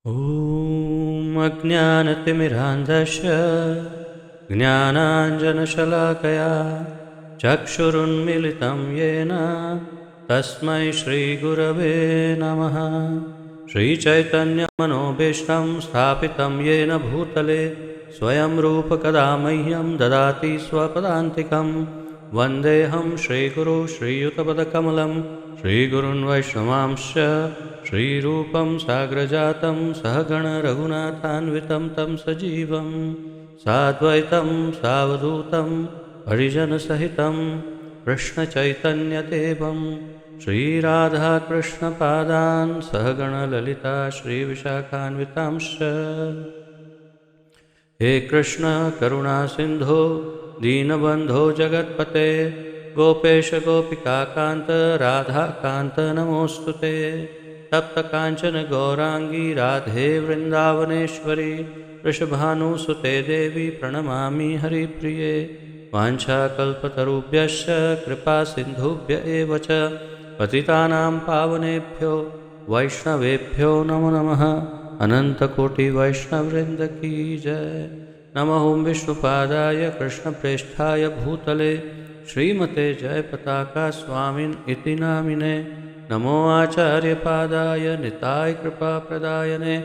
ॐ अज्ञानतिमिरान्धस्य ज्ञानाञ्जनशलाकया चक्षुरुन्मिलितं येन तस्मै श्रीगुरवे नमः। श्रीचैतन्यमनोभीष्टं स्थापितं येन भूतले स्वयं रूपकदा मह्यं ददाति स्वपदान्तिकं। वन्देऽहं श्रीगुरो श्रीयुतपदकमलं श्रीगुरुन् वैष्णवांश्च श्रीरूपं साग्रजातं सहगणरघुनाथान्वितं तं सजीवं साद्वैतं सावधूतं परिजनसहितं कृष्णचैतन्यदेवं श्रीराधाकृष्णपादान् सहगणललिता श्रीविशाखान्वितांश्च। हे कृष्ण करुणा सिंधो दीनबंधो जगत्पते गोपेश गोपिकाकांत राधाकांत नमोस्तुते। तप्त कांचन गौरांगी राधे वृंदावनेश्वरी वृषभानुसुते देवी प्रणमामि हरिप्रिये। वाञ्छाकल्पतरुभ्यश्च कृपा सिन्धुभ्य एव च पतितानां पावनेभ्यो वैष्णवेभ्यो नमो नमः। अनन्तकोटिवैष्णववृन्द की जय। नमः ओं विष्णुपादाय कृष्णप्रेष्ठाय भूतले श्रीमते जयपताका स्वामिन् इति नामिने। नमो आचार्यपादाय निताय कृपाप्रदायने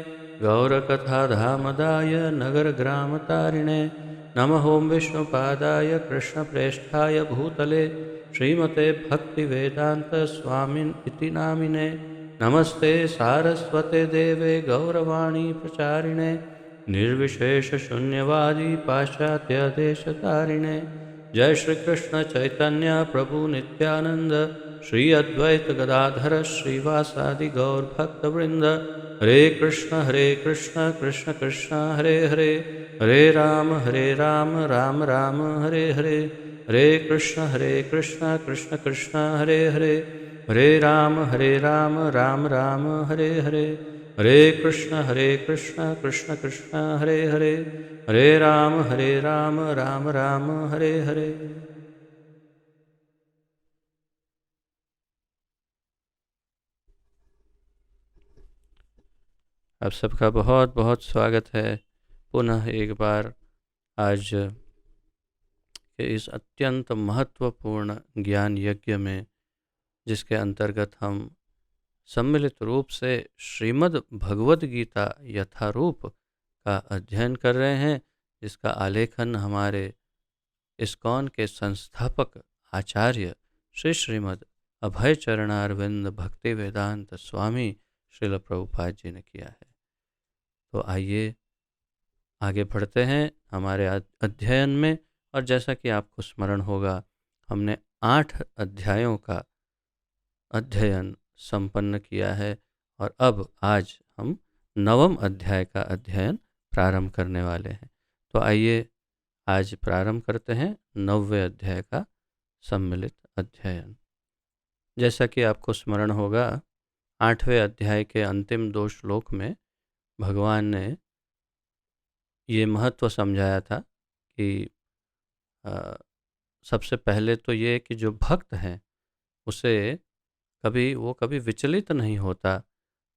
गौरकथाधामदाय नगरग्रामतारिणे। नमः ओं विष्णुपादाय कृष्णप्रेष्ठाय भूतले श्रीमते भक्तिवेदान्तस्वामिन् इति नामिने। नमस्ते सारस्वते देवे गौरवाणी प्रचारिणे निर्विशेषशून्यवादी पाश्चात्यदेशतारिणे। जय श्री कृष्ण चैतन्य प्रभु नित्यानंद श्री अद्वैत गदाधर श्रीवासादि गौर भक्तवृंद। हरे कृष्ण कृष्ण कृष्ण हरे हरे हरे राम राम राम हरे हरे। हरे कृष्ण कृष्ण कृष्ण हरे हरे हरे राम राम राम हरे हरे। हरे कृष्ण कृष्ण कृष्ण हरे हरे हरे राम राम राम हरे हरे। आप सबका बहुत बहुत स्वागत है पुनः एक बार आज के इस अत्यंत महत्वपूर्ण ज्ञान यज्ञ में, जिसके अंतर्गत हम सम्मिलित रूप से श्रीमद् भगवद गीता यथारूप का अध्ययन कर रहे हैं, जिसका आलेखन हमारे इस्कॉन के संस्थापक आचार्य श्री श्रीमद् अभय चरणारविंद भक्ति वेदांत स्वामी श्रील प्रभुपाद जी ने किया है। तो आइए आगे बढ़ते हैं हमारे अध्ययन में। और जैसा कि आपको स्मरण होगा, हमने 8 अध्यायों का अध्ययन संपन्न किया है और अब आज हम 9वें अध्याय का अध्ययन प्रारंभ करने वाले हैं। तो आइए आज प्रारंभ करते हैं 9वें अध्याय का सम्मिलित अध्ययन। जैसा कि आपको स्मरण होगा, 8वें अध्याय के अंतिम 2 श्लोक में भगवान ने ये महत्व समझाया था कि सबसे पहले तो ये कि जो भक्त हैं उसे कभी विचलित नहीं होता,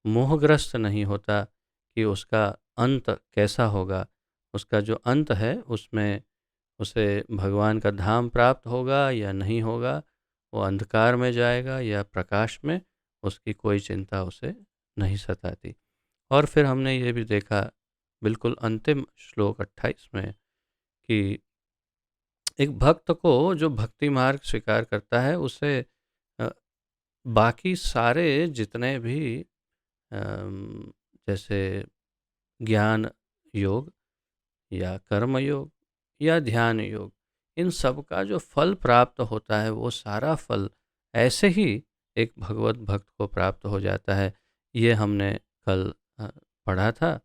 मोहग्रस्त नहीं होता कि उसका अंत कैसा होगा। उसका जो अंत है उसमें उसे भगवान का धाम प्राप्त होगा या नहीं होगा, वो अंधकार में जाएगा या प्रकाश में, उसकी कोई चिंता उसे नहीं सताती। और फिर हमने ये भी देखा बिल्कुल अंतिम श्लोक 28 में कि एक भक्त को जो भक्ति मार्ग स्वीकार करता है उसे बाकी सारे जितने भी जैसे ज्ञान योग या कर्म योग या ध्यान योग, इन सब का जो फल प्राप्त होता है वो सारा फल ऐसे ही एक भगवत भक्त को प्राप्त हो जाता है। ये हमने कल पढ़ा था।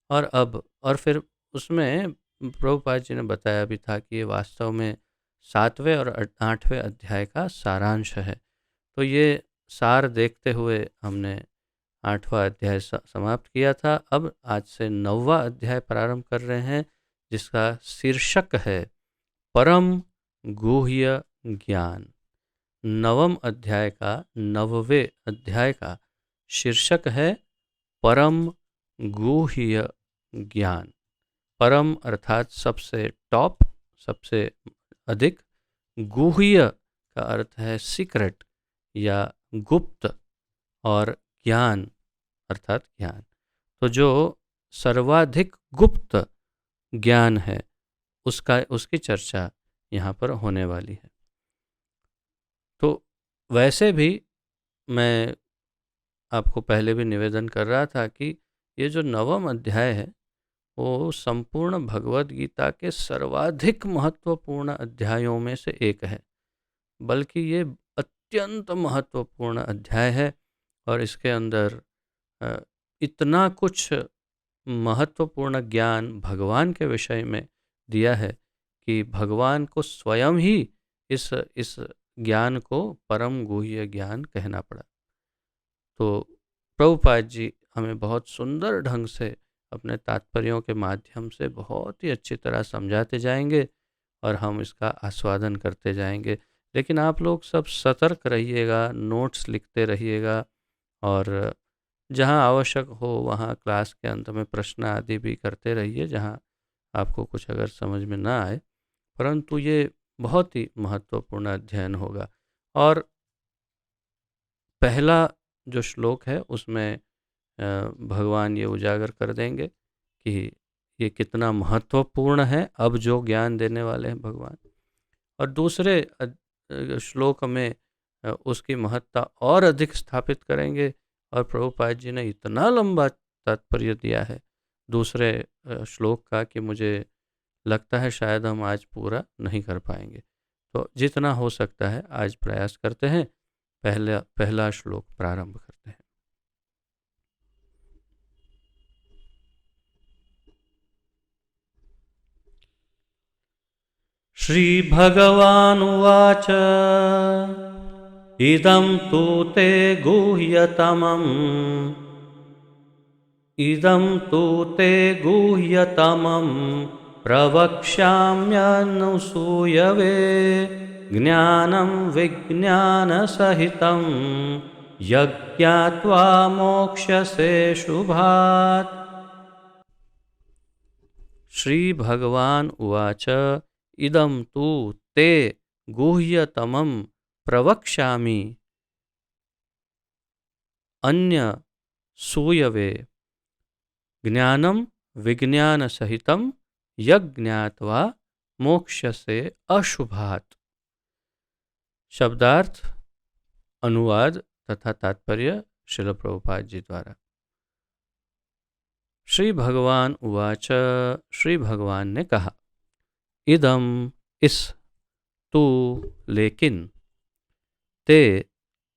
और फिर उसमें प्रभुपाद जी ने बताया भी था कि ये वास्तव में 7वें और 8वें अध्याय का सारांश है। तो ये सार देखते हुए हमने 8वां अध्याय समाप्त किया था। अब आज से 9वां अध्याय प्रारंभ कर रहे हैं, जिसका शीर्षक है परम गुह्य ज्ञान। 9वें अध्याय का 9वें अध्याय का शीर्षक है परम गुह्य ज्ञान। परम अर्थात सबसे टॉप, सबसे अधिक। गुह्य का अर्थ है सीक्रेट या गुप्त, और ज्ञान अर्थात ज्ञान। तो जो सर्वाधिक गुप्त ज्ञान है उसकी चर्चा यहाँ पर होने वाली है। तो वैसे भी मैं आपको पहले भी निवेदन कर रहा था कि ये जो 9वां अध्याय है वो संपूर्ण भगवद गीता के सर्वाधिक महत्वपूर्ण अध्यायों में से एक है, बल्कि ये अत्यंत महत्वपूर्ण अध्याय है। और इसके अंदर इतना कुछ महत्वपूर्ण ज्ञान भगवान के विषय में दिया है कि भगवान को स्वयं ही इस ज्ञान को परम गुह्य ज्ञान कहना पड़ा। तो प्रभुपाद जी हमें बहुत सुंदर ढंग से अपने तात्पर्यों के माध्यम से बहुत ही अच्छी तरह समझाते जाएंगे और हम इसका आस्वादन करते जाएंगे। लेकिन आप लोग सब सतर्क रहिएगा, नोट्स लिखते रहिएगा, और जहाँ आवश्यक हो वहाँ क्लास के अंत में प्रश्न आदि भी करते रहिए जहाँ आपको कुछ अगर समझ में ना आए। परंतु ये बहुत ही महत्वपूर्ण अध्ययन होगा। और पहला जो श्लोक है उसमें भगवान ये उजागर कर देंगे कि ये कितना महत्वपूर्ण है अब जो ज्ञान देने वाले हैं भगवान। और दूसरे श्लोक में उसकी महत्ता और अधिक स्थापित करेंगे। और प्रभुपाद जी ने इतना लंबा तात्पर्य दिया है दूसरे श्लोक का कि मुझे लगता है शायद हम आज पूरा नहीं कर पाएंगे। तो जितना हो सकता है आज प्रयास करते हैं। पहला श्लोक प्रारंभ करते हैं। श्री भगवानुवाच इदं तु ते गुह्यतमम् प्रवक्ष्याम्यनुसूयवे ज्ञानं विज्ञानसहितं यज्ञात्वा मोक्ष्यसे शुभात्। श्री भगवान उवाच इदं तु ते गुह्यतमं प्रवक्ष्यामि अन्य सूयवे ज्ञानं विज्ञानसहितं यज्ञात्वा मोक्ष्यसे अशुभात्। शब्दार्थ, अनुवाद तथा तात्पर्य श्रील प्रभुपाद जी द्वारा। श्री भगवान उवाच, श्री भगवान ने कहा, इदम इस, तू लेकिन, ते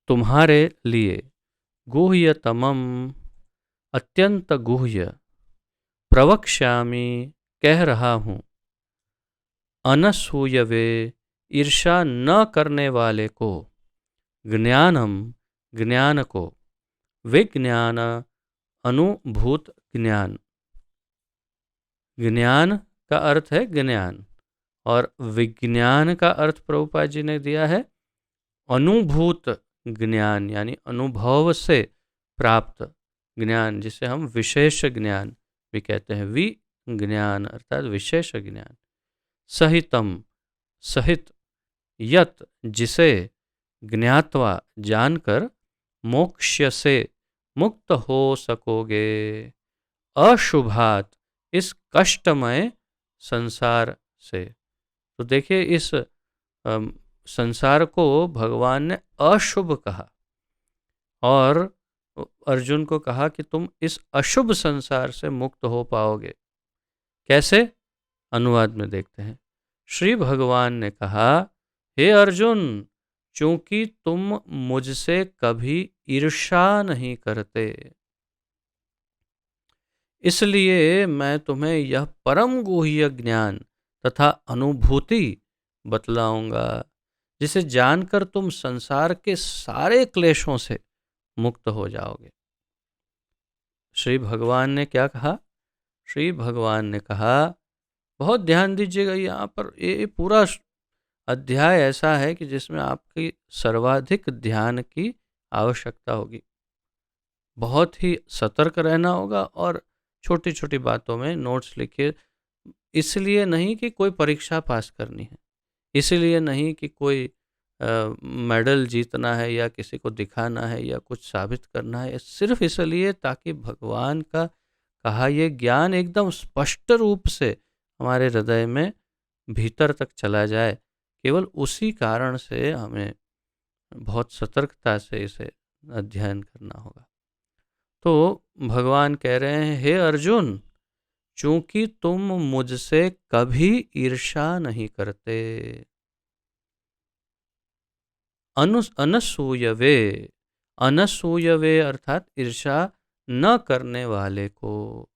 तुम्हारे लिए, गुह्यतमं अत्यंत गुह्य, प्रवक्ष्यामि कह रहा हूँ, अनसूयवे ईर्षा न करने वाले को, ज्ञानम ज्ञान को, विज्ञान अनुभूत ज्ञान। ज्ञान का अर्थ है ज्ञान, और विज्ञान का अर्थ प्रभुपाद जी ने दिया है अनुभूत ज्ञान, यानी अनुभव से प्राप्त ज्ञान, जिसे हम विशेष ज्ञान भी कहते हैं। विज्ञान अर्थात विशेष ज्ञान। सहितम सहित, यत जिसे, ज्ञात्वा जानकर, मोक्ष्य से मुक्त हो सकोगे, अशुभात इस कष्टमय संसार से। तो देखिए इस संसार को भगवान ने अशुभ कहा और अर्जुन को कहा कि तुम इस अशुभ संसार से मुक्त हो पाओगे। कैसे? अनुवाद में देखते हैं। श्री भगवान ने कहा, हे अर्जुन, चूंकि तुम मुझसे कभी ईर्ष्या नहीं करते, इसलिए मैं तुम्हें यह परम गुह्य ज्ञान तथा अनुभूति बतलाऊंगा, जिसे जानकर तुम संसार के सारे क्लेशों से मुक्त हो जाओगे। श्री भगवान ने क्या कहा? श्री भगवान ने कहा, बहुत ध्यान दीजिएगा, यहाँ पर ये पूरा अध्याय ऐसा है कि जिसमें आपकी सर्वाधिक ध्यान की आवश्यकता होगी। बहुत ही सतर्क रहना होगा और छोटी छोटी बातों में नोट्स लिखिए। इसलिए नहीं कि कोई परीक्षा पास करनी है, इसलिए नहीं कि कोई मेडल जीतना है या किसी को दिखाना है या कुछ साबित करना है, सिर्फ इसलिए ताकि भगवान का कहा ये ज्ञान एकदम स्पष्ट रूप से हमारे हृदय में भीतर तक चला जाए। केवल उसी कारण से हमें बहुत सतर्कता से इसे अध्ययन करना होगा। तो भगवान कह रहे हैं, हे अर्जुन, चूंकि तुम मुझसे कभी ईर्ष्या नहीं करते, अनसूयवे, अनसूयवे अर्थात ईर्ष्या न करने वाले को,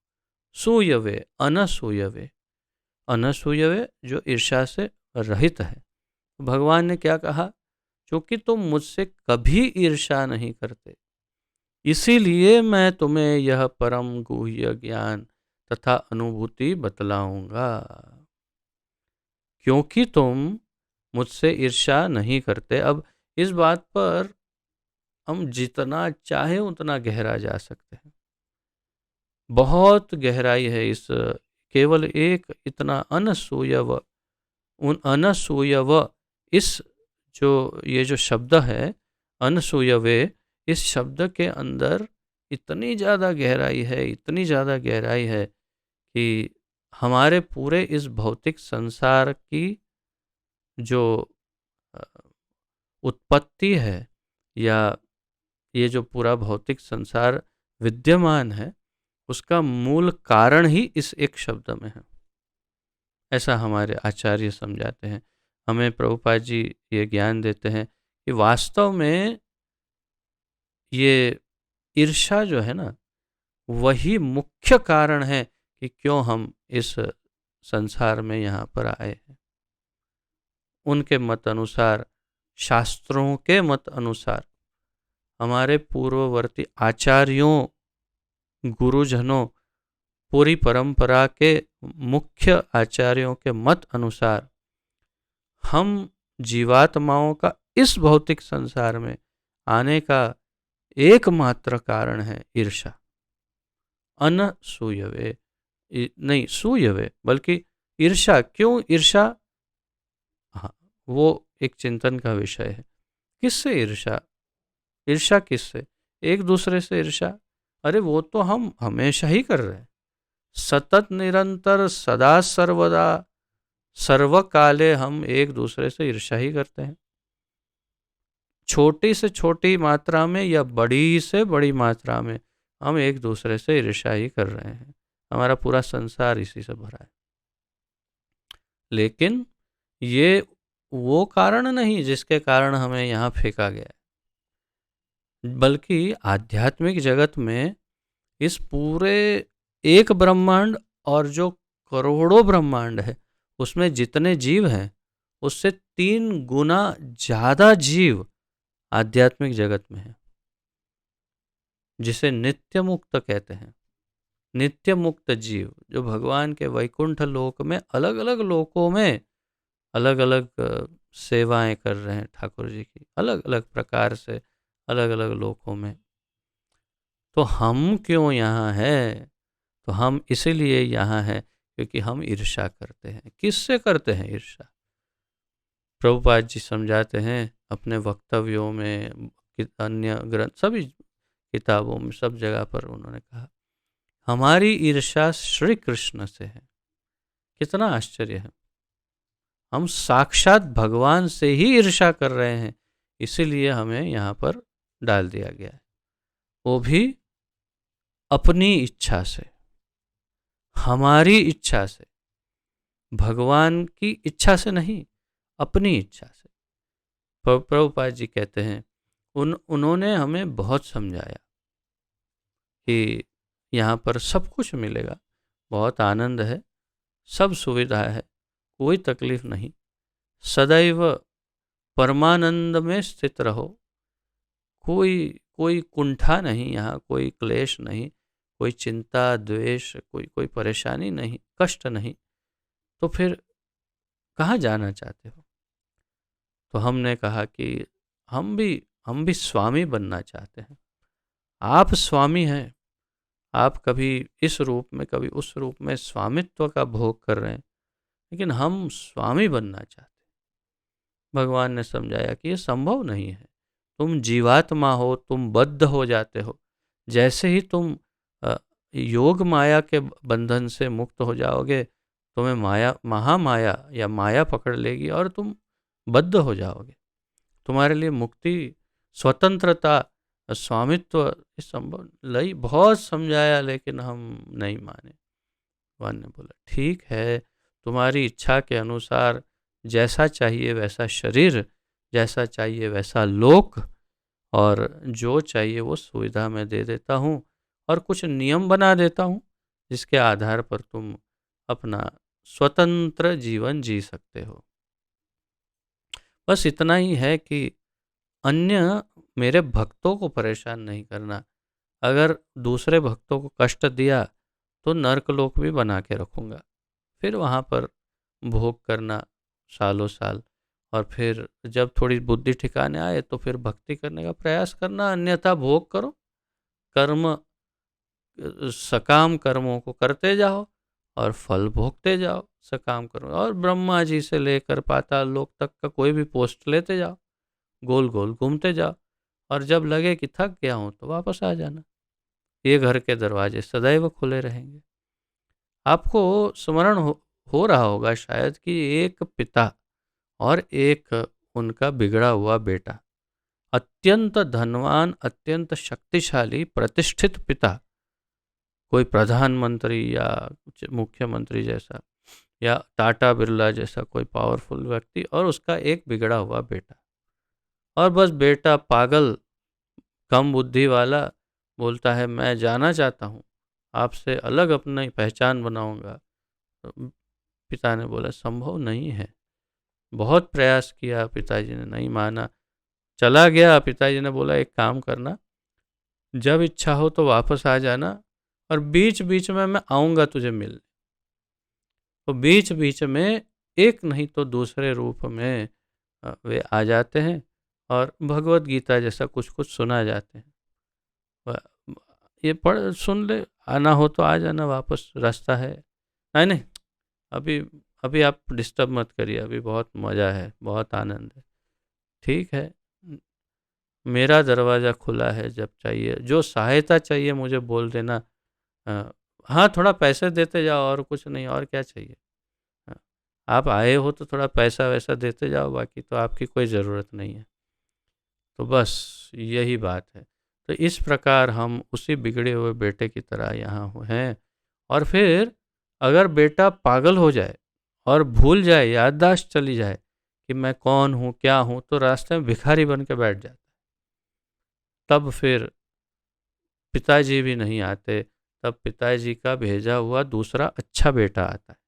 सूयवे अनसूयवे, अनसूयवे जो ईर्ष्या से रहित है। भगवान ने क्या कहा, क्योंकि तुम मुझसे कभी ईर्ष्या नहीं करते, इसीलिए मैं तुम्हें यह परम गुह्य ज्ञान तथा अनुभूति बतलाऊंगा। क्योंकि तुम मुझसे ईर्ष्या नहीं करते। अब इस बात पर हम जितना चाहे उतना गहरा जा सकते हैं, बहुत गहराई है इस केवल एक इतना अनसूयव, उन अनसूयव, इस जो ये जो शब्द है अनसूयवे, इस शब्द के अंदर इतनी ज़्यादा गहराई है, इतनी ज़्यादा गहराई है कि हमारे पूरे इस भौतिक संसार की जो उत्पत्ति है या ये जो पूरा भौतिक संसार विद्यमान है, उसका मूल कारण ही इस एक शब्द में है, ऐसा हमारे आचार्य समझाते हैं। हमें प्रभुपाद जी ये ज्ञान देते हैं कि वास्तव में ये ईर्ष्या जो है ना, वही मुख्य कारण है कि क्यों हम इस संसार में यहाँ पर आए हैं। उनके मत अनुसार, शास्त्रों के मत अनुसार, हमारे पूर्ववर्ती आचार्यों, गुरुजनों, पूरी परंपरा के मुख्य आचार्यों के मत अनुसार हम जीवात्माओं का इस भौतिक संसार में आने का एकमात्र कारण है ईर्ष्या। अनसूयवे नहीं, सूयवे, बल्कि ईर्ष्या। क्यों ईर्ष्या? हाँ, वो एक चिंतन का विषय है। किससे ईर्ष्या? ईर्ष्या किससे? एक दूसरे से ईर्ष्या? अरे वो तो हम हमेशा ही कर रहे हैं, सतत निरंतर सदा सर्वदा सर्वकाले हम एक दूसरे से ईर्ष्या ही करते हैं। छोटी से छोटी मात्रा में या बड़ी से बड़ी मात्रा में हम एक दूसरे से ईर्ष्या ही कर रहे हैं। हमारा पूरा संसार इसी से भरा है। लेकिन ये वो कारण नहीं जिसके कारण हमें यहाँ फेंका गया है, बल्कि आध्यात्मिक जगत में इस पूरे एक ब्रह्मांड और जो करोड़ों ब्रह्मांड है, उसमें जितने जीव हैं उससे 3 गुना ज्यादा जीव आध्यात्मिक जगत में है, जिसे नित्य मुक्त कहते हैं। नित्य मुक्त जीव जो भगवान के वैकुंठ लोक में अलग अलग लोकों में अलग अलग सेवाएं कर रहे हैं, ठाकुर जी की अलग अलग प्रकार से अलग अलग लोकों में। तो हम क्यों यहाँ हैं? तो हम इसीलिए यहाँ हैं क्योंकि हम ईर्ष्या करते हैं। किससे करते हैं ईर्ष्या? प्रभुपाद जी समझाते हैं अपने वक्तव्यों में, अन्य ग्रंथ, सभी किताबों में, सब जगह पर उन्होंने कहा हमारी ईर्ष्या श्री कृष्ण से है। कितना आश्चर्य है, हम साक्षात भगवान से ही ईर्ष्या कर रहे हैं, इसीलिए हमें यहाँ पर डाल दिया गया है, वो भी अपनी इच्छा से, हमारी इच्छा से, भगवान की इच्छा से नहीं, अपनी इच्छा से। प्रभुपाद जी कहते हैं उन्होंने हमें बहुत समझाया कि यहाँ पर सब कुछ मिलेगा, बहुत आनंद है, सब सुविधा है, कोई तकलीफ नहीं, सदैव परमानंद में स्थित रहो, कोई कुंठा नहीं, यहाँ कोई क्लेश नहीं, कोई चिंता द्वेष, कोई परेशानी नहीं, कष्ट नहीं। तो फिर कहाँ जाना चाहते हो? तो हमने कहा कि हम भी स्वामी बनना चाहते हैं। आप स्वामी हैं, आप कभी इस रूप में कभी उस रूप में स्वामित्व का भोग कर रहे हैं, लेकिन हम स्वामी बनना चाहते हैं। भगवान ने समझाया कि ये संभव नहीं है। तुम जीवात्मा हो, तुम बद्ध हो जाते हो। जैसे ही तुम अ, योग माया के बंधन से मुक्त हो जाओगे, तुम्हें माया महामाया या माया पकड़ लेगी और तुम बद्ध हो जाओगे। तुम्हारे लिए मुक्ति, स्वतंत्रता, स्वामित्व ये संभव नहीं। बहुत समझाया लेकिन हम नहीं माने। भगवान ने बोला ठीक है, तुम्हारी इच्छा के अनुसार जैसा चाहिए वैसा शरीर, जैसा चाहिए वैसा लोक, और जो चाहिए वो सुविधा मैं दे देता हूँ, और कुछ नियम बना देता हूँ जिसके आधार पर तुम अपना स्वतंत्र जीवन जी सकते हो। बस इतना ही है कि अन्य मेरे भक्तों को परेशान नहीं करना। अगर दूसरे भक्तों को कष्ट दिया तो नर्कलोक भी बना के रखूँगा, फिर वहाँ पर भोग करना सालों साल, और फिर जब थोड़ी बुद्धि ठिकाने आए तो फिर भक्ति करने का प्रयास करना, अन्यथा भोग करो। कर्म, सकाम कर्मों को करते जाओ और फल भोगते जाओ सकाम कर्म, और ब्रह्मा जी से लेकर पाताल लोक तक का कोई भी पोस्ट लेते जाओ, गोल गोल घूमते जाओ, और जब लगे कि थक गया हूँ तो वापस आ जाना। ये घर के दरवाजे सदैव खुले रहेंगे। आपको स्मरण हो रहा होगा शायद कि एक पिता और एक उनका बिगड़ा हुआ बेटा, अत्यंत धनवान, अत्यंत शक्तिशाली, प्रतिष्ठित पिता, कोई प्रधानमंत्री या मुख्यमंत्री जैसा, या टाटा बिरला जैसा कोई पावरफुल व्यक्ति, और उसका एक बिगड़ा हुआ बेटा। और बस बेटा पागल, कम बुद्धि वाला, बोलता है मैं जाना चाहता हूँ, आपसे अलग अपनी पहचान बनाऊंगा। पिता ने बोला संभव नहीं है। बहुत प्रयास किया, पिताजी ने नहीं माना, चला गया। पिताजी ने बोला एक काम करना, जब इच्छा हो तो वापस आ जाना, और बीच बीच में मैं आऊँगा तुझे मिलने। तो बीच बीच में एक नहीं तो दूसरे रूप में वे आ जाते हैं, और भगवत गीता जैसा कुछ कुछ सुना जाते हैं। ये पढ़ सुन ले, आना हो तो आ जाना वापस, रास्ता है। नहीं नहीं, अभी अभी आप डिस्टर्ब मत करिए, अभी बहुत मज़ा है, बहुत आनंद है। ठीक है, मेरा दरवाज़ा खुला है, जब चाहिए जो सहायता चाहिए मुझे बोल देना। अ, हाँ, थोड़ा पैसे देते जाओ, और कुछ नहीं, और क्या चाहिए। हाँ, आप आए हो तो थोड़ा पैसा वैसा देते जाओ, बाकी तो आपकी कोई ज़रूरत नहीं है। तो बस यही बात है। तो इस प्रकार हम उसी बिगड़े हुए बेटे की तरह यहाँ हैं। और फिर अगर बेटा पागल हो जाए और भूल जाए, याददाश्त चली जाए कि मैं कौन हूँ क्या हूँ, तो रास्ते में भिखारी बन के बैठ जाता है। तब फिर पिताजी भी नहीं आते, तब पिताजी का भेजा हुआ दूसरा अच्छा बेटा आता है,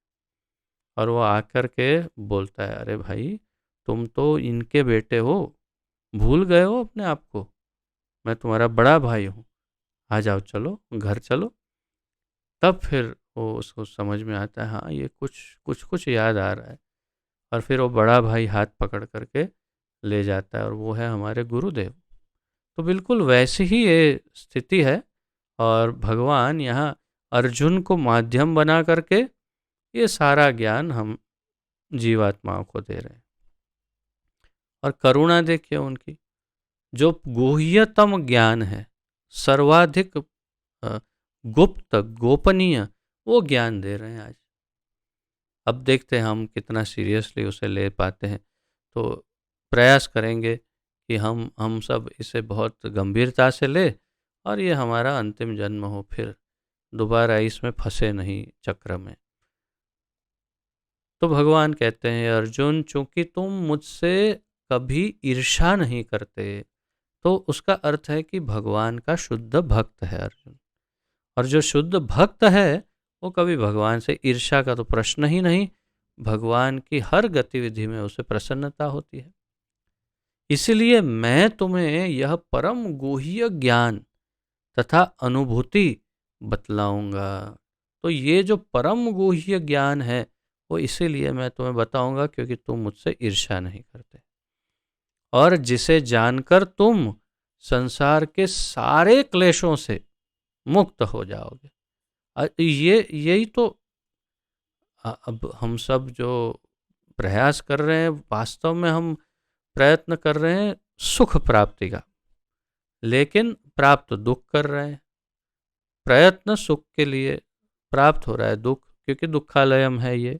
और वो आकर के बोलता है अरे भाई, तुम तो इनके बेटे हो, भूल गए हो अपने आप को, मैं तुम्हारा बड़ा भाई हूँ, आ जाओ, चलो घर चलो। तब फिर वो उसको समझ में आता है, हाँ ये कुछ कुछ कुछ याद आ रहा है, और फिर वो बड़ा भाई हाथ पकड़ करके ले जाता है, और वो है हमारे गुरुदेव। तो बिल्कुल वैसी ही ये स्थिति है, और भगवान यहाँ अर्जुन को माध्यम बना करके ये सारा ज्ञान हम जीवात्माओं को दे रहे हैं। और करुणा देखिए उनकी, जो गुह्यतम ज्ञान है, सर्वाधिक गुप्त गोपनीय, वो ज्ञान दे रहे हैं आज। अब देखते हैं हम कितना सीरियसली उसे ले पाते हैं। तो प्रयास करेंगे कि हम सब इसे बहुत गंभीरता से ले, और ये हमारा अंतिम जन्म हो, फिर दोबारा इसमें फंसे नहीं चक्र में। तो भगवान कहते हैं अर्जुन, चूंकि तुम मुझसे कभी ईर्ष्या नहीं करते, तो उसका अर्थ है कि भगवान का शुद्ध भक्त है अर्जुन। और जो शुद्ध भक्त है वो कभी भगवान से ईर्ष्या का तो प्रश्न ही नहीं, भगवान की हर गतिविधि में उसे प्रसन्नता होती है। इसलिए मैं तुम्हें यह परम गुह्य ज्ञान तथा अनुभूति बतलाऊंगा। तो ये जो परम गुह्य ज्ञान है वो इसीलिए मैं तुम्हें बताऊंगा क्योंकि तुम मुझसे ईर्ष्या नहीं करते, और जिसे जानकर तुम संसार के सारे क्लेशों से मुक्त हो जाओगे। ये यही तो अब हम सब जो प्रयास कर रहे हैं, वास्तव में हम प्रयत्न कर रहे हैं सुख प्राप्ति का, लेकिन प्राप्त दुख कर रहे हैं। प्रयत्न सुख के लिए, प्राप्त हो रहा है दुख, क्योंकि दुखालयम है ये,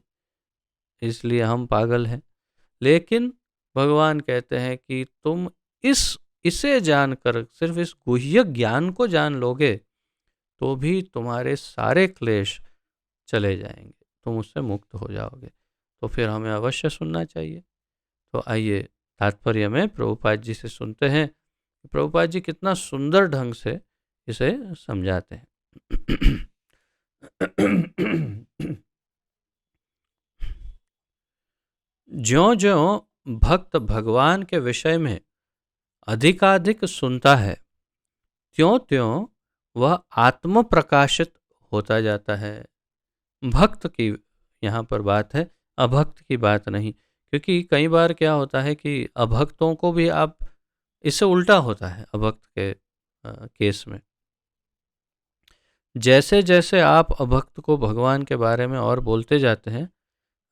इसलिए हम पागल हैं। लेकिन भगवान कहते हैं कि तुम इसे जानकर, सिर्फ इस गुह्य ज्ञान को जान लोगे तो भी तुम्हारे सारे क्लेश चले जाएंगे, तुम उससे मुक्त हो जाओगे। तो फिर हमें अवश्य सुनना चाहिए। तो आइए तात्पर्य में प्रभुपाद जी से सुनते हैं। प्रभुपाद जी कितना सुंदर ढंग से इसे समझाते हैं। ज्यों ज्यों भक्त भगवान के विषय में अधिकाधिक सुनता है, त्यों त्यों वह आत्म प्रकाशित होता जाता है। भक्त की यहाँ पर बात है, अभक्त की बात नहीं। क्योंकि कई बार क्या होता है कि अभक्तों को भी आप, इससे उल्टा होता है अभक्त के केस में। जैसे जैसे आप अभक्त को भगवान के बारे में और बोलते जाते हैं,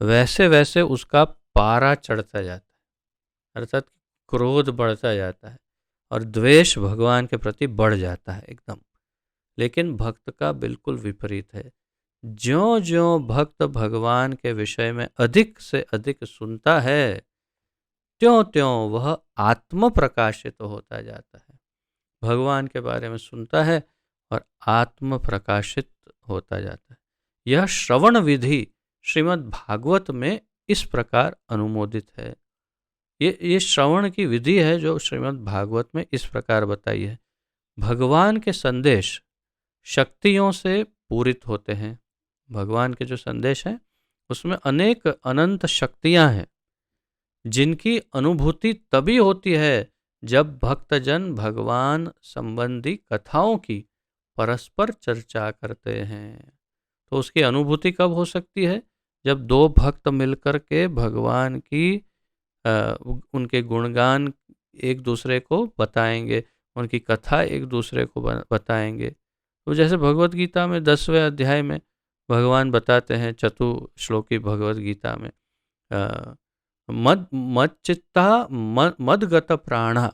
वैसे वैसे उसका पारा चढ़ता जाता है, अर्थात क्रोध बढ़ता जाता है और द्वेष भगवान के प्रति बढ़ जाता है एकदम। लेकिन भक्त का बिल्कुल विपरीत है। ज्यों ज्यों भक्त भगवान के विषय में अधिक से अधिक सुनता है, त्यों त्यों वह आत्म प्रकाशित होता जाता है। भगवान के बारे में सुनता है और आत्म प्रकाशित होता जाता है। यह श्रवण विधि श्रीमद् भागवत में इस प्रकार अनुमोदित है। ये श्रवण की विधि है जो श्रीमद् भागवत में इस प्रकार बताई है। भगवान के संदेश शक्तियों से पूरित होते हैं। भगवान के जो संदेश हैं उसमें अनेक अनंत शक्तियां हैं, जिनकी अनुभूति तभी होती है जब भक्तजन भगवान संबंधी कथाओं की परस्पर चर्चा करते हैं। तो उसकी अनुभूति कब हो सकती है? जब दो भक्त मिलकर के भगवान की उनके गुणगान एक दूसरे को बताएंगे, उनकी कथा एक दूसरे को बताएंगे। तो जैसे भगवत गीता में 10वें अध्याय में भगवान बताते हैं, चतुश्लोकी भगवत गीता में, मच्चित्ता मदगत प्राणा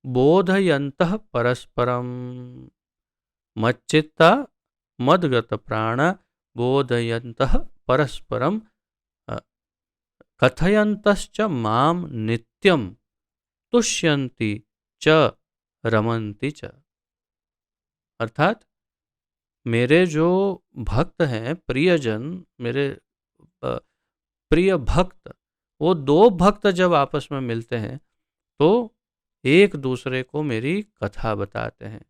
बोधयन्तः परस्परम। मच्चित्ता मदगत प्राणा बोधयन्तः परस्परम कथयन्तश्च माम नित्यम तुष्यन्ति च रमन्ति च। अर्थात मेरे जो भक्त हैं, प्रियजन, मेरे प्रिय भक्त, वो दो भक्त जब आपस में मिलते हैं तो एक दूसरे को मेरी कथा बताते हैं,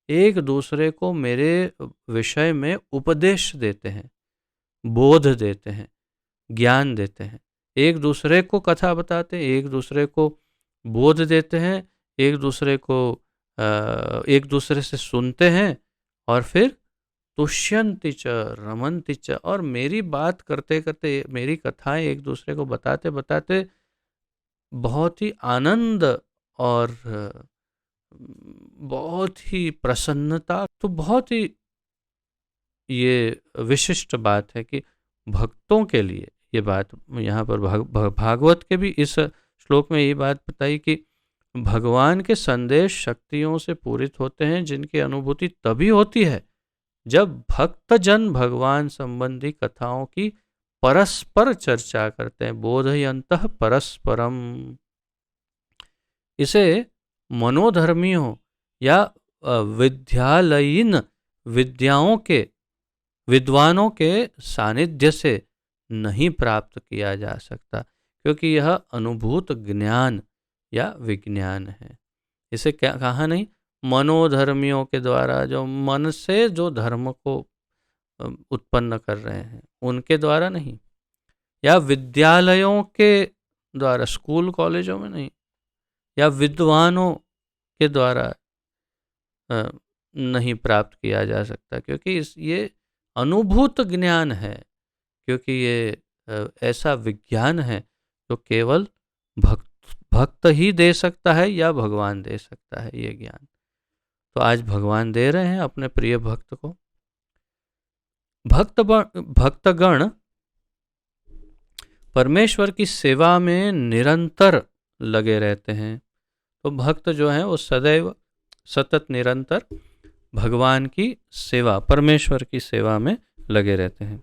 एक दूसरे को मेरे विषय में उपदेश देते हैं, बोध देते हैं, ज्ञान देते हैं। एक दूसरे को कथा बताते हैं, एक दूसरे को बोध देते हैं, एक दूसरे को एक दूसरे से सुनते हैं और फिर तुष्यन्ति च रमन्ति च, और मेरी बात करते करते, मेरी कथाएं एक दूसरे को बताते बताते बहुत ही आनंद और बहुत ही प्रसन्नता। तो बहुत ही ये विशिष्ट बात है कि भक्तों के लिए ये बात यहाँ पर भागवत के भी इस श्लोक में ये बात बताई कि भगवान के संदेश शक्तियों से पूरित होते हैं, जिनकी अनुभूति तभी होती है जब भक्तजन भगवान संबंधी कथाओं की परस्पर चर्चा करते हैं। बोधयन्तः परस्परम, इसे मनोधर्मियों या विद्यालयीन विद्याओं के विद्वानों के सानिध्य से नहीं प्राप्त किया जा सकता, क्योंकि यह अनुभूत ज्ञान या विज्ञान है। इसे क्या कहा नहीं, मनोधर्मियों के द्वारा, जो मन से जो धर्म को उत्पन्न कर रहे हैं उनके द्वारा नहीं, या विद्यालयों के द्वारा, स्कूल कॉलेजों में नहीं, या विद्वानों के द्वारा नहीं प्राप्त किया जा सकता, क्योंकि ये अनुभूत ज्ञान है, क्योंकि ये ऐसा विज्ञान है जो केवल भक्त ही दे सकता है या भगवान दे सकता है ये ज्ञान। तो आज भगवान दे रहे हैं अपने प्रिय भक्त को। भक्तगण परमेश्वर की सेवा में निरंतर लगे रहते हैं। तो भक्त जो हैं वो सदैव सतत निरंतर भगवान की सेवा, परमेश्वर की सेवा में लगे रहते हैं।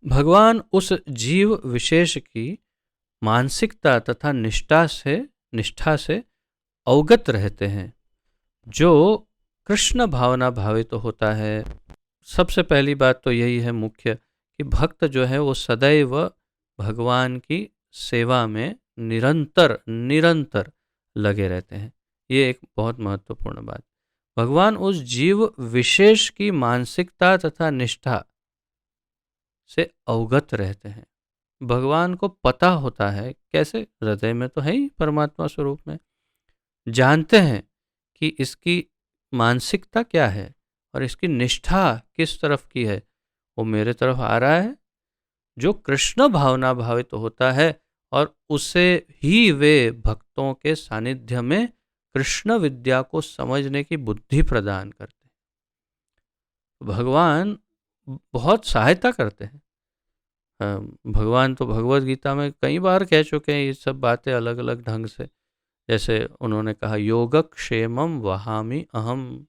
भगवान उस जीव विशेष की मानसिकता तथा निष्ठा से अवगत रहते हैं जो कृष्ण भावना भावित होता है। सबसे पहली बात तो यही है मुख्य, कि भक्त जो है वो सदैव भगवान की सेवा में निरंतर लगे रहते हैं। ये एक बहुत महत्वपूर्ण बात। भगवान उस जीव विशेष की मानसिकता तथा निष्ठा से अवगत रहते हैं। भगवान को पता होता है, कैसे? हृदय में तो है ही परमात्मा स्वरूप में, जानते हैं कि इसकी मानसिकता क्या है और इसकी निष्ठा किस तरफ की है। वो मेरे तरफ आ रहा है। जो कृष्ण भावना भावित होता है और उसे ही वे भक्तों के सानिध्य में कृष्ण विद्या को समझने की बुद्धि प्रदान करते हैं। भगवान बहुत सहायता करते हैं। भगवान तो भगवत गीता में कई बार कह चुके हैं ये सब बातें अलग अलग ढंग से। जैसे उन्होंने कहा योगक्षेमम वहामि अहम।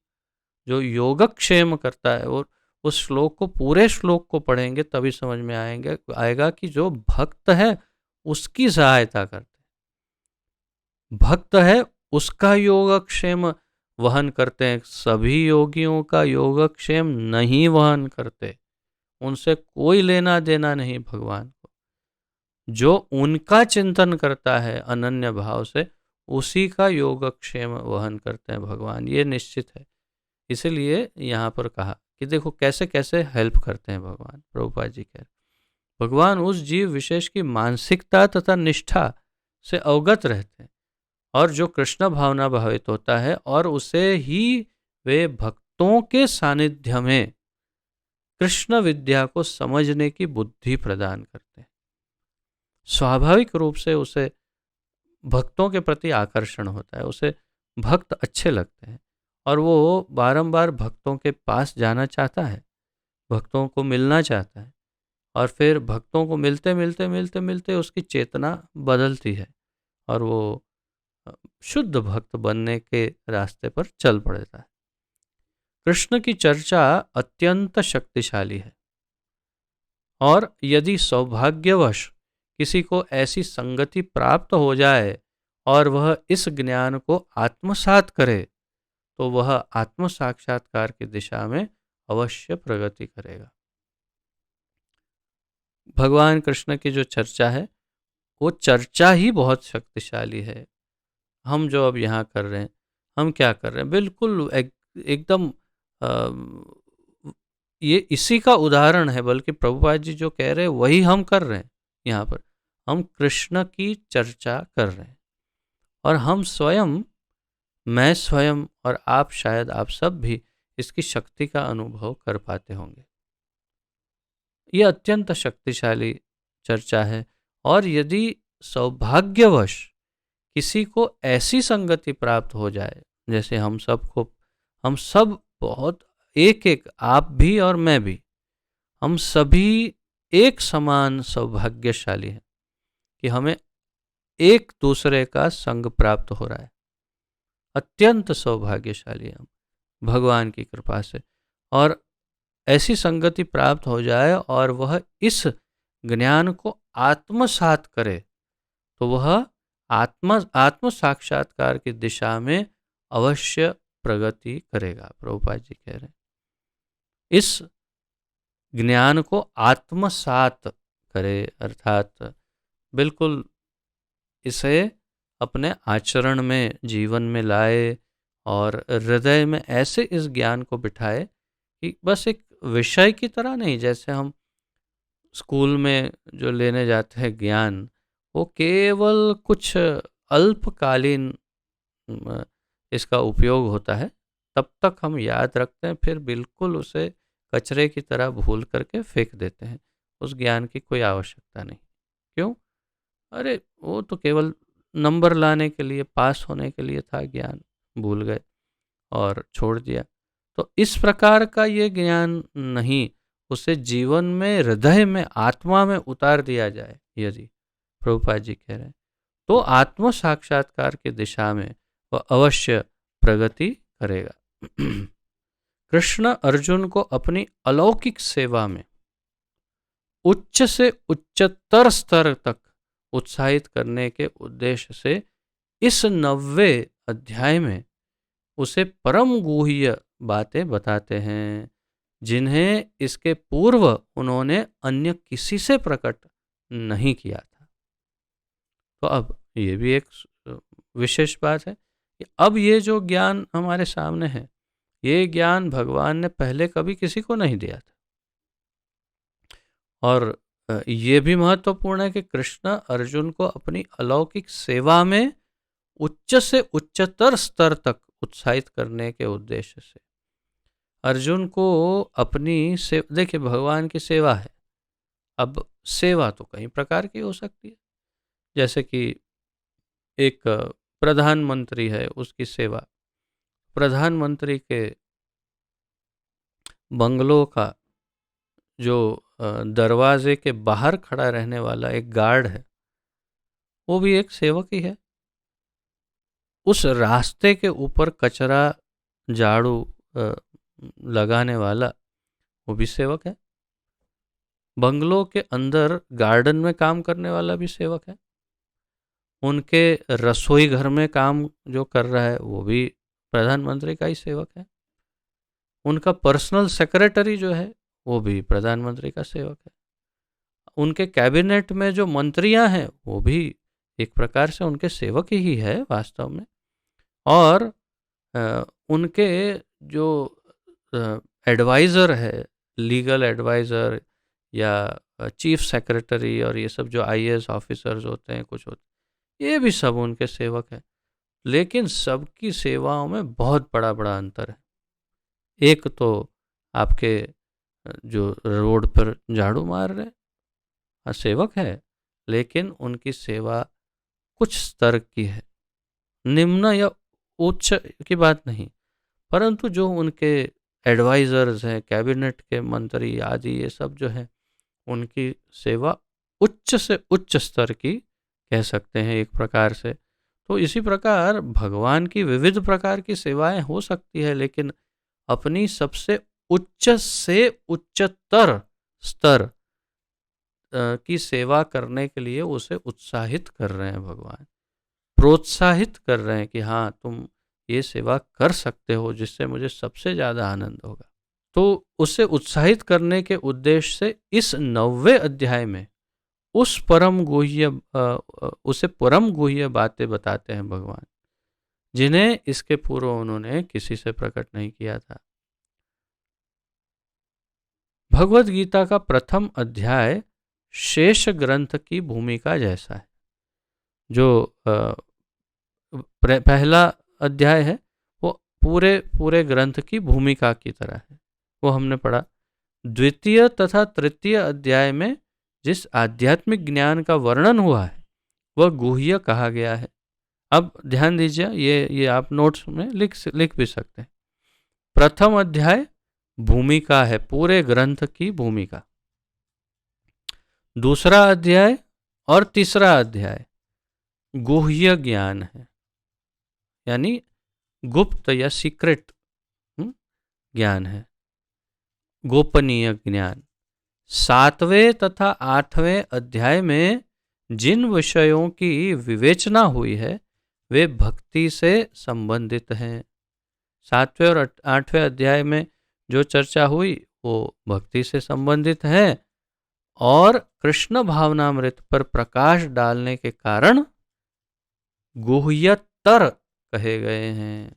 जो योगक्षेम करता है, और उस श्लोक को, पूरे श्लोक को पढ़ेंगे तभी समझ में आएगा कि जो भक्त है उसकी सहायता करते हैं। भक्त है उसका योगक्षेम वहन करते हैं। सभी योगियों का योगक्षेम नहीं वहन करते, उनसे कोई लेना देना नहीं भगवान को। जो उनका चिंतन करता है अनन्य भाव से, उसी का योगक्षेम वहन करते हैं भगवान, ये निश्चित है। इसलिए यहाँ पर कहा कि देखो कैसे कैसे हेल्प करते हैं भगवान। प्रभुपाद जी कह रहे भगवान उस जीव विशेष की मानसिकता तथा निष्ठा से अवगत रहते हैं और जो कृष्ण भावना भावित होता है, और उसे ही वे भक्तों के सानिध्य में कृष्ण विद्या को समझने की बुद्धि प्रदान करते हैं। स्वाभाविक रूप से उसे भक्तों के प्रति आकर्षण होता है, उसे भक्त अच्छे लगते हैं और वो बारंबार भक्तों के पास जाना चाहता है, भक्तों को मिलना चाहता है। और फिर भक्तों को मिलते मिलते मिलते मिलते उसकी चेतना बदलती है और वो शुद्ध भक्त बनने के रास्ते पर चल पड़ता है। कृष्ण की चर्चा अत्यंत शक्तिशाली है और यदि सौभाग्यवश किसी को ऐसी संगति प्राप्त हो जाए और वह इस ज्ञान को आत्मसात करे, तो वह आत्म साक्षात्कार की दिशा में अवश्य प्रगति करेगा। भगवान कृष्ण की जो चर्चा है वो चर्चा ही बहुत शक्तिशाली है। हम जो अब यहाँ कर रहे हैं, हम क्या कर रहे हैं? बिल्कुल एकदम ये इसी का उदाहरण है। बल्कि प्रभुपाद जी जो कह रहे हैं वही हम कर रहे हैं। यहाँ पर हम कृष्ण की चर्चा कर रहे हैं और हम स्वयं, मैं स्वयं और आप, शायद आप सब भी इसकी शक्ति का अनुभव कर पाते होंगे। ये अत्यंत शक्तिशाली चर्चा है और यदि सौभाग्यवश किसी को ऐसी संगति प्राप्त हो जाए, जैसे हम सब बहुत एक आप भी और मैं भी, हम सभी एक समान सौभाग्यशाली हैं कि हमें एक दूसरे का संग प्राप्त हो रहा है। अत्यंत सौभाग्यशाली हम भगवान की कृपा से। और ऐसी संगति प्राप्त हो जाए और वह इस ज्ञान को आत्मसात करे, तो वह आत्म साक्षात्कार की दिशा में अवश्य प्रगति करेगा। प्रभुपाद जी कह रहे हैं इस ज्ञान को आत्मसात करे, अर्थात बिल्कुल इसे अपने आचरण में, जीवन में लाए और हृदय में ऐसे इस ज्ञान को बिठाए कि बस एक विषय की तरह नहीं, जैसे हम स्कूल में जो लेने जाते हैं ज्ञान, वो केवल कुछ अल्पकालीन इसका उपयोग होता है, तब तक हम याद रखते हैं, फिर बिल्कुल उसे कचरे की तरह भूल करके फेंक देते हैं। उस ज्ञान की कोई आवश्यकता नहीं। क्यों? अरे वो तो केवल नंबर लाने के लिए, पास होने के लिए था ज्ञान, भूल गए। और छोड़ दिया। तो इस प्रकार का ये ज्ञान नहीं, उसे जीवन में, हृदय में, आत्मा में उतार दिया जाए यदि, प्रभुपाद जी कह रहे हैं, तो आत्म साक्षात्कार की दिशा में वह अवश्य प्रगति करेगा। कृष्ण अर्जुन को अपनी अलौकिक सेवा में उच्च से उच्चतर स्तर तक उत्साहित करने के उद्देश्य से इस 90वें अध्याय में उसे परम गुह्य बातें बताते हैं, जिन्हें इसके पूर्व उन्होंने अन्य किसी से प्रकट नहीं किया था। तो अब ये भी एक विशेष बात है कि अब ये जो ज्ञान हमारे सामने है, ये ज्ञान भगवान ने पहले कभी किसी को नहीं दिया था। और ये भी महत्वपूर्ण है कि कृष्ण अर्जुन को अपनी अलौकिक सेवा में उच्च से उच्चतर स्तर तक उत्साहित करने के उद्देश्य से अर्जुन को अपनी देखिए, भगवान की सेवा है। अब सेवा तो कई प्रकार की हो सकती है, जैसे कि एक प्रधानमंत्री है, उसकी सेवा, प्रधानमंत्री के बंगलों का जो दरवाजे के बाहर खड़ा रहने वाला एक गार्ड है, वो भी एक सेवक ही है। उस रास्ते के ऊपर कचरा झाड़ू लगाने वाला, वो भी सेवक है। बंगलों के अंदर गार्डन में काम करने वाला भी सेवक है। उनके रसोई घर में काम जो कर रहा है, वो भी प्रधानमंत्री का ही सेवक है। उनका पर्सनल सेक्रेटरी जो है, वो भी प्रधानमंत्री का सेवक है। उनके कैबिनेट में जो मंत्रियां हैं, वो भी एक प्रकार से उनके सेवक ही है वास्तव में। और उनके जो एडवाइज़र है, लीगल एडवाइज़र या चीफ सेक्रेटरी और ये सब जो आईएएस ऑफिसर्स होते हैं, कुछ होते हैं, ये भी सब उनके सेवक हैं। लेकिन सबकी सेवाओं में बहुत बड़ा बड़ा अंतर है। एक तो आपके जो रोड पर झाड़ू मार रहे सेवक है, लेकिन उनकी सेवा कुछ स्तर की है, निम्न या उच्च की बात नहीं, परंतु जो उनके एडवाइजर्स हैं, कैबिनेट के मंत्री आदि, ये सब जो है, उनकी सेवा उच्च से उच्च स्तर की कह सकते हैं एक प्रकार से। तो इसी प्रकार भगवान की विविध प्रकार की सेवाएं हो सकती है, लेकिन अपनी सबसे उच्च से उच्चतर स्तर की सेवा करने के लिए उसे उत्साहित कर रहे हैं भगवान, प्रोत्साहित कर रहे हैं कि हाँ, तुम ये सेवा कर सकते हो, जिससे मुझे सबसे ज़्यादा आनंद होगा। तो उसे उत्साहित करने के उद्देश्य से इस 90वें अध्याय में उसे परम गुह्य बातें बताते हैं भगवान, जिन्हें इसके पूर्व उन्होंने किसी से प्रकट नहीं किया था। भगवद गीता का प्रथम अध्याय शेष ग्रंथ की भूमिका जैसा है। जो पहला अध्याय है, वो पूरे ग्रंथ की भूमिका की तरह है, वो हमने पढ़ा। द्वितीय तथा तृतीय अध्याय में जिस आध्यात्मिक ज्ञान का वर्णन हुआ है, वह गुह्य कहा गया है। अब ध्यान दीजिए, ये आप नोट्स में लिख भी सकते हैं। प्रथम अध्याय भूमिका है, पूरे ग्रंथ की भूमिका। दूसरा अध्याय और तीसरा अध्याय गुह्य ज्ञान है, यानी गुप्त या सीक्रेट ज्ञान है, गोपनीय ज्ञान। 7वें तथा 8वें अध्याय में जिन विषयों की विवेचना हुई है, वे भक्ति से संबंधित हैं। 7वें और 8वें अध्याय में जो चर्चा हुई, वो भक्ति से संबंधित है और कृष्ण भावनामृत पर प्रकाश डालने के कारण गुह्यतर कहे गए हैं।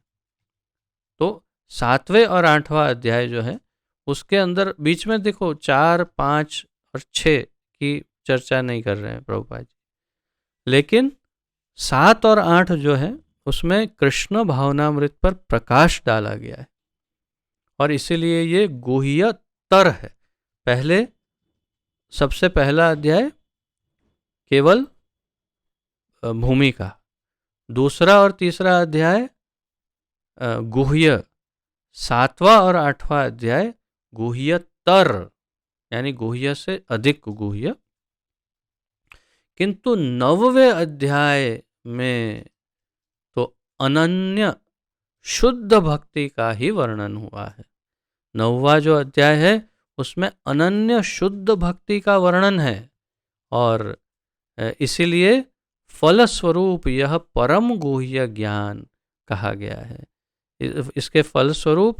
तो 7वें और 8वां अध्याय जो है, उसके अंदर बीच में देखो 4, 5 और 6 की चर्चा नहीं कर रहे हैं प्रभुपाद जी, लेकिन 7 और 8 जो है, उसमें कृष्ण भावनामृत पर प्रकाश डाला गया है और इसीलिए ये गुह्यतर है। सबसे पहला अध्याय केवल भूमिका, दूसरा और तीसरा अध्याय गुह्य 7वां और 8वां अध्याय गुह्यतर यानी गुह्य से अधिक गुह्य, किंतु 9वें अध्याय में तो अनन्य शुद्ध भक्ति का ही वर्णन हुआ है। 9वां जो अध्याय है उसमें अनन्य शुद्ध भक्ति का वर्णन है और इसीलिए फलस्वरूप यह परम गुह्य ज्ञान कहा गया है। इसके फलस्वरूप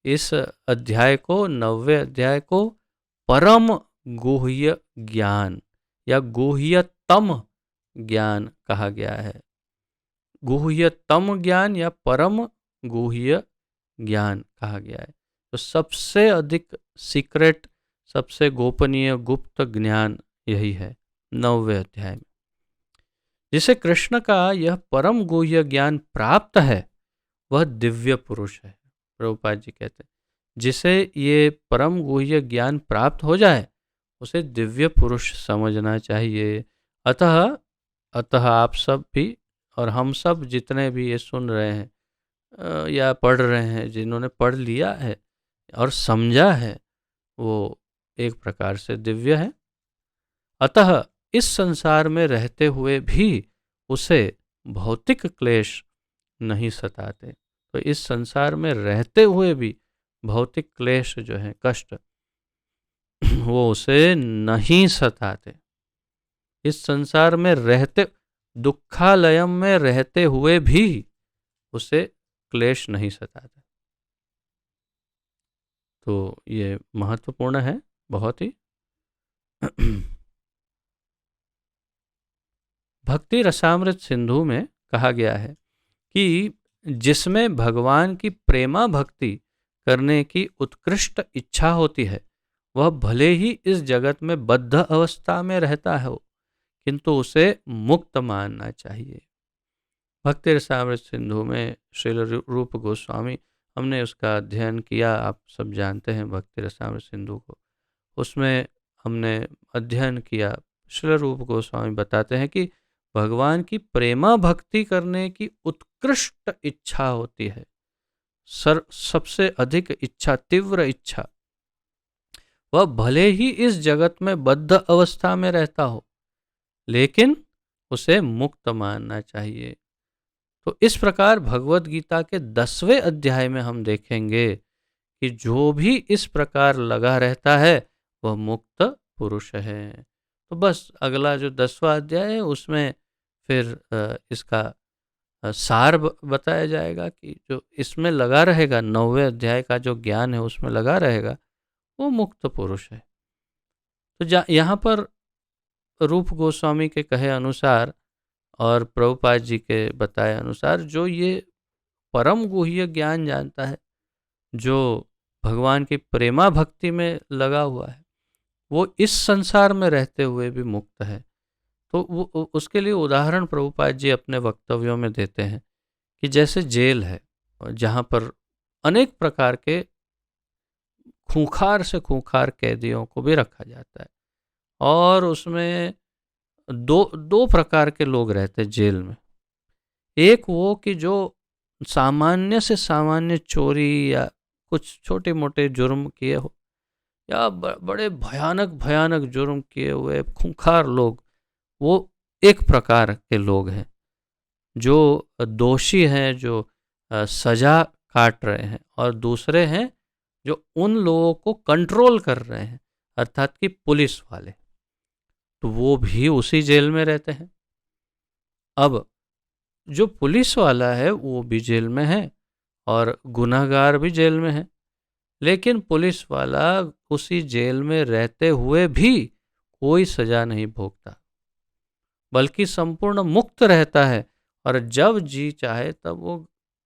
इस अध्याय को, 9वें अध्याय को परम गुह्य ज्ञान या गुह्यतम ज्ञान कहा गया है। गुह्यतम ज्ञान या परम गुह्य ज्ञान कहा गया है। तो सबसे अधिक सीक्रेट, सबसे गोपनीय गुप्त ज्ञान यही है 9वें अध्याय में। जिसे कृष्ण का यह परम गुह्य ज्ञान प्राप्त है वह दिव्य पुरुष है। प्रभुपाद जी कहते हैं जिसे ये परम गुह्य ज्ञान प्राप्त हो जाए उसे दिव्य पुरुष समझना चाहिए। अतः आप सब भी और हम सब जितने भी ये सुन रहे हैं या पढ़ रहे हैं, जिन्होंने पढ़ लिया है और समझा है, वो एक प्रकार से दिव्य है। अतः इस संसार में रहते हुए भी उसे भौतिक क्लेश नहीं सताते। तो इस संसार में रहते हुए भी भौतिक क्लेश जो है, कष्ट, वो उसे नहीं सताते। इस संसार में रहते, दुखालयम में रहते हुए भी उसे क्लेश नहीं सताते। तो ये महत्वपूर्ण है बहुत ही। भक्ति रसामृत सिंधु में कहा गया है कि जिसमें भगवान की प्रेमा भक्ति करने की उत्कृष्ट इच्छा होती है वह भले ही इस जगत में बद्ध अवस्था में रहता हो, किंतु उसे मुक्त मानना चाहिए। भक्ति रसामृत सिंधु में श्रील रूप गोस्वामी, हमने उसका अध्ययन किया, आप सब जानते हैं भक्ति रसामृत सिंधु को। उसमें हमने अध्ययन किया, श्रील रूप गोस्वामी बताते हैं कि भगवान की प्रेमा भक्ति करने की उत्कृष्ट इच्छा होती है, सबसे अधिक इच्छा, तीव्र इच्छा। वह भले ही इस जगत में बद्ध अवस्था में रहता हो, लेकिन उसे मुक्त मानना चाहिए। तो इस प्रकार भगवत गीता के 10वें अध्याय में हम देखेंगे कि जो भी इस प्रकार लगा रहता है वह मुक्त पुरुष है। तो बस अगला जो 10वां अध्याय है उसमें फिर इसका सार बताया जाएगा कि जो इसमें लगा रहेगा, 9वें अध्याय का जो ज्ञान है उसमें लगा रहेगा, वो मुक्त पुरुष है। तो यहाँ पर रूप गोस्वामी के कहे अनुसार और प्रभुपाद जी के बताए अनुसार जो ये परम गुह्य ज्ञान जानता है, जो भगवान की प्रेमा भक्ति में लगा हुआ है, वो इस संसार में रहते हुए भी मुक्त है। तो वो उसके लिए उदाहरण प्रभुपाद जी अपने वक्तव्यों में देते हैं कि जैसे जेल है जहाँ पर अनेक प्रकार के खूंखार से खूंखार कैदियों को भी रखा जाता है और उसमें दो प्रकार के लोग रहते हैं जेल में। एक वो कि जो सामान्य से सामान्य चोरी या कुछ छोटे मोटे जुर्म किए हो या बड़े भयानक भयानक जुर्म किए हुए खूंखार लोग, वो एक प्रकार के लोग हैं। जो दोषी हैं, जो सजा काट रहे हैं, और दूसरे हैं जो उन लोगों को कंट्रोल कर रहे हैं, अर्थात कि पुलिस वाले। तो वो भी उसी जेल में रहते हैं। अब जो पुलिस वाला है वो भी जेल में है और गुनहगार भी जेल में है, लेकिन पुलिस वाला उसी जेल में रहते हुए भी कोई सजा नहीं भोगता, बल्कि संपूर्ण मुक्त रहता है और जब जी चाहे तब वो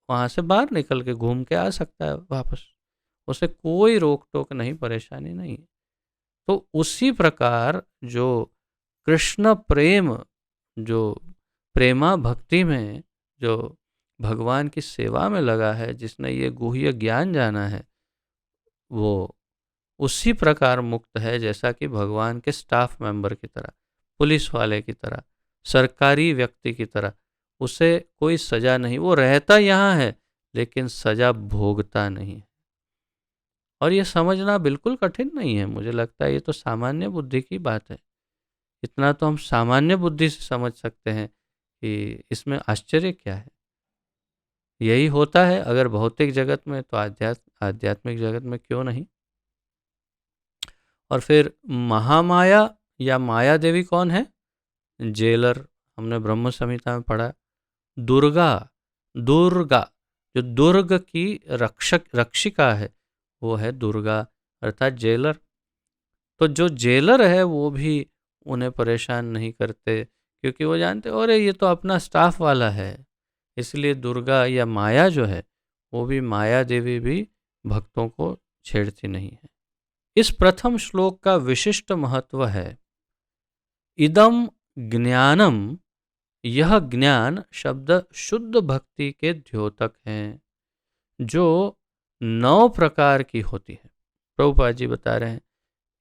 वहाँ से बाहर निकल के घूम के आ सकता है वापस, उसे कोई रोक टोक नहीं, परेशानी नहीं। तो उसी प्रकार जो कृष्ण प्रेम, जो प्रेमा भक्ति में जो भगवान की सेवा में लगा है, जिसने ये गुह्य ज्ञान जाना है, वो उसी प्रकार मुक्त है जैसा कि भगवान के स्टाफ मेंबर की तरह, पुलिस वाले की तरह, सरकारी व्यक्ति की तरह उसे कोई सजा नहीं। वो रहता यहाँ है लेकिन सजा भोगता नहीं है। और ये समझना बिल्कुल कठिन नहीं है, मुझे लगता है ये तो सामान्य बुद्धि की बात है। इतना तो हम सामान्य बुद्धि से समझ सकते हैं कि इसमें आश्चर्य क्या है। यही होता है अगर भौतिक जगत में, तो आध्यात्मिक जगत में क्यों नहीं। और फिर महामाया या माया देवी कौन है? जेलर, हमने ब्रह्म संहिता में पढ़ा। दुर्गा, दुर्गा जो दुर्ग की रक्षिका है वो है दुर्गा, अर्थात जेलर। तो जो जेलर है वो भी उन्हें परेशान नहीं करते, क्योंकि वो जानते अरे ये तो अपना स्टाफ वाला है। इसलिए दुर्गा या माया जो है वो भी, माया देवी भी भक्तों को छेड़ती नहीं है। इस प्रथम श्लोक का विशिष्ट महत्व है। इदम ज्ञानम, यह ज्ञान शब्द शुद्ध भक्ति के द्योतक हैं, जो 9 प्रकार की होती है। प्रभुपाद जी बता रहे हैं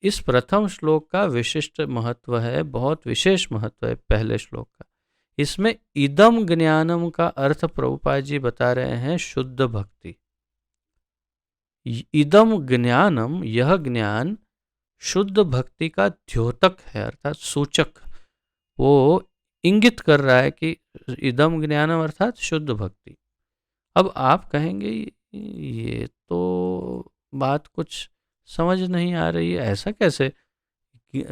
इस प्रथम श्लोक का विशिष्ट महत्व है, बहुत विशेष महत्व है पहले श्लोक का। इसमें इदम ज्ञानम का अर्थ प्रभुपाद जी बता रहे हैं शुद्ध भक्ति। इदम ज्ञानम, यह ज्ञान शुद्ध भक्ति का द्योतक है, अर्थात सूचक। वो इंगित कर रहा है कि इदम ज्ञानम अर्थात शुद्ध भक्ति। अब आप कहेंगे ये तो बात कुछ समझ नहीं आ रही है, ऐसा कैसे?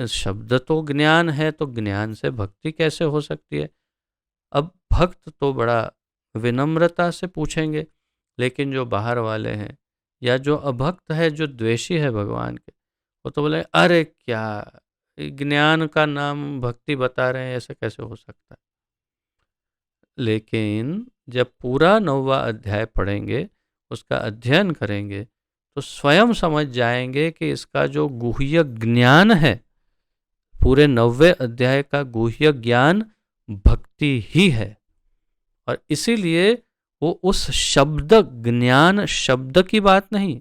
शब्द तो ज्ञान है, तो ज्ञान से भक्ति कैसे हो सकती है? अब भक्त तो बड़ा विनम्रता से पूछेंगे, लेकिन जो बाहर वाले हैं या जो अभक्त है, जो द्वेषी है भगवान के, वो तो बोले अरे क्या ज्ञान का नाम भक्ति बता रहे हैं, ऐसे कैसे हो सकता है? लेकिन जब पूरा 9वां अध्याय पढ़ेंगे, उसका अध्ययन करेंगे, तो स्वयं समझ जाएंगे कि इसका जो गुह्य ज्ञान है, पूरे 9वें अध्याय का गुह्य ज्ञान भक्ति ही है। और इसीलिए वो उस शब्द, ज्ञान शब्द की बात नहीं,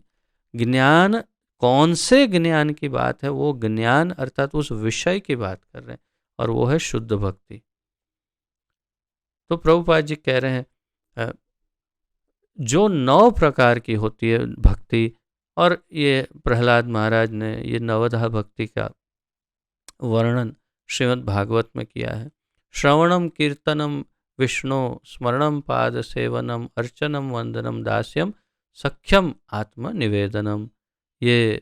ज्ञान कौन से ज्ञान की बात है, वो ज्ञान अर्थात उस विषय की बात कर रहे हैं, और वो है शुद्ध भक्ति। तो प्रभुपाद जी कह रहे हैं जो 9 प्रकार की होती है भक्ति, और ये प्रहलाद महाराज ने ये नवधा भक्ति का वर्णन श्रीमद् भागवत में किया है। श्रवणम कीर्तनम विष्णु स्मरणम पाद सेवनम अर्चनम वंदनम दास्यम सख्यम आत्म निवेदनम, ये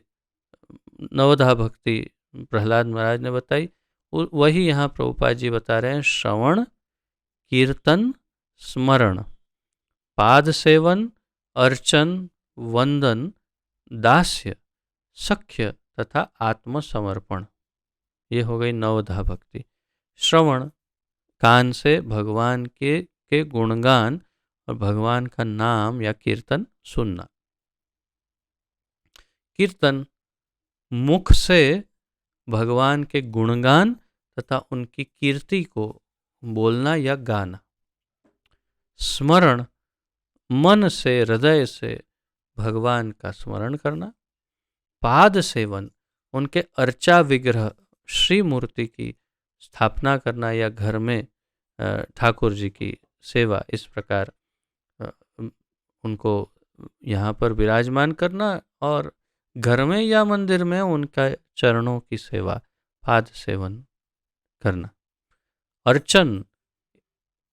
नवधा भक्ति प्रहलाद महाराज ने बताई। वही यहाँ प्रभुपाद जी बता रहे हैं। श्रवण, कीर्तन, स्मरण, पाद सेवन, अर्चन, वंदन, दास्य, सख्य तथा आत्मसमर्पण, ये हो गई नवधा भक्ति। श्रवण, कान से भगवान के गुणगान और भगवान का नाम या कीर्तन सुनना। कीर्तन, मुख से भगवान के गुणगान तथा उनकी कीर्ति को बोलना या गाना। स्मरण, मन से, हृदय से भगवान का स्मरण करना। पाद सेवन, उनके अर्चा विग्रह श्री मूर्ति की स्थापना करना या घर में ठाकुर जी की सेवा, इस प्रकार उनको यहाँ पर विराजमान करना, और घर में या मंदिर में उनका चरणों की सेवा, पाद सेवन करना। अर्चन,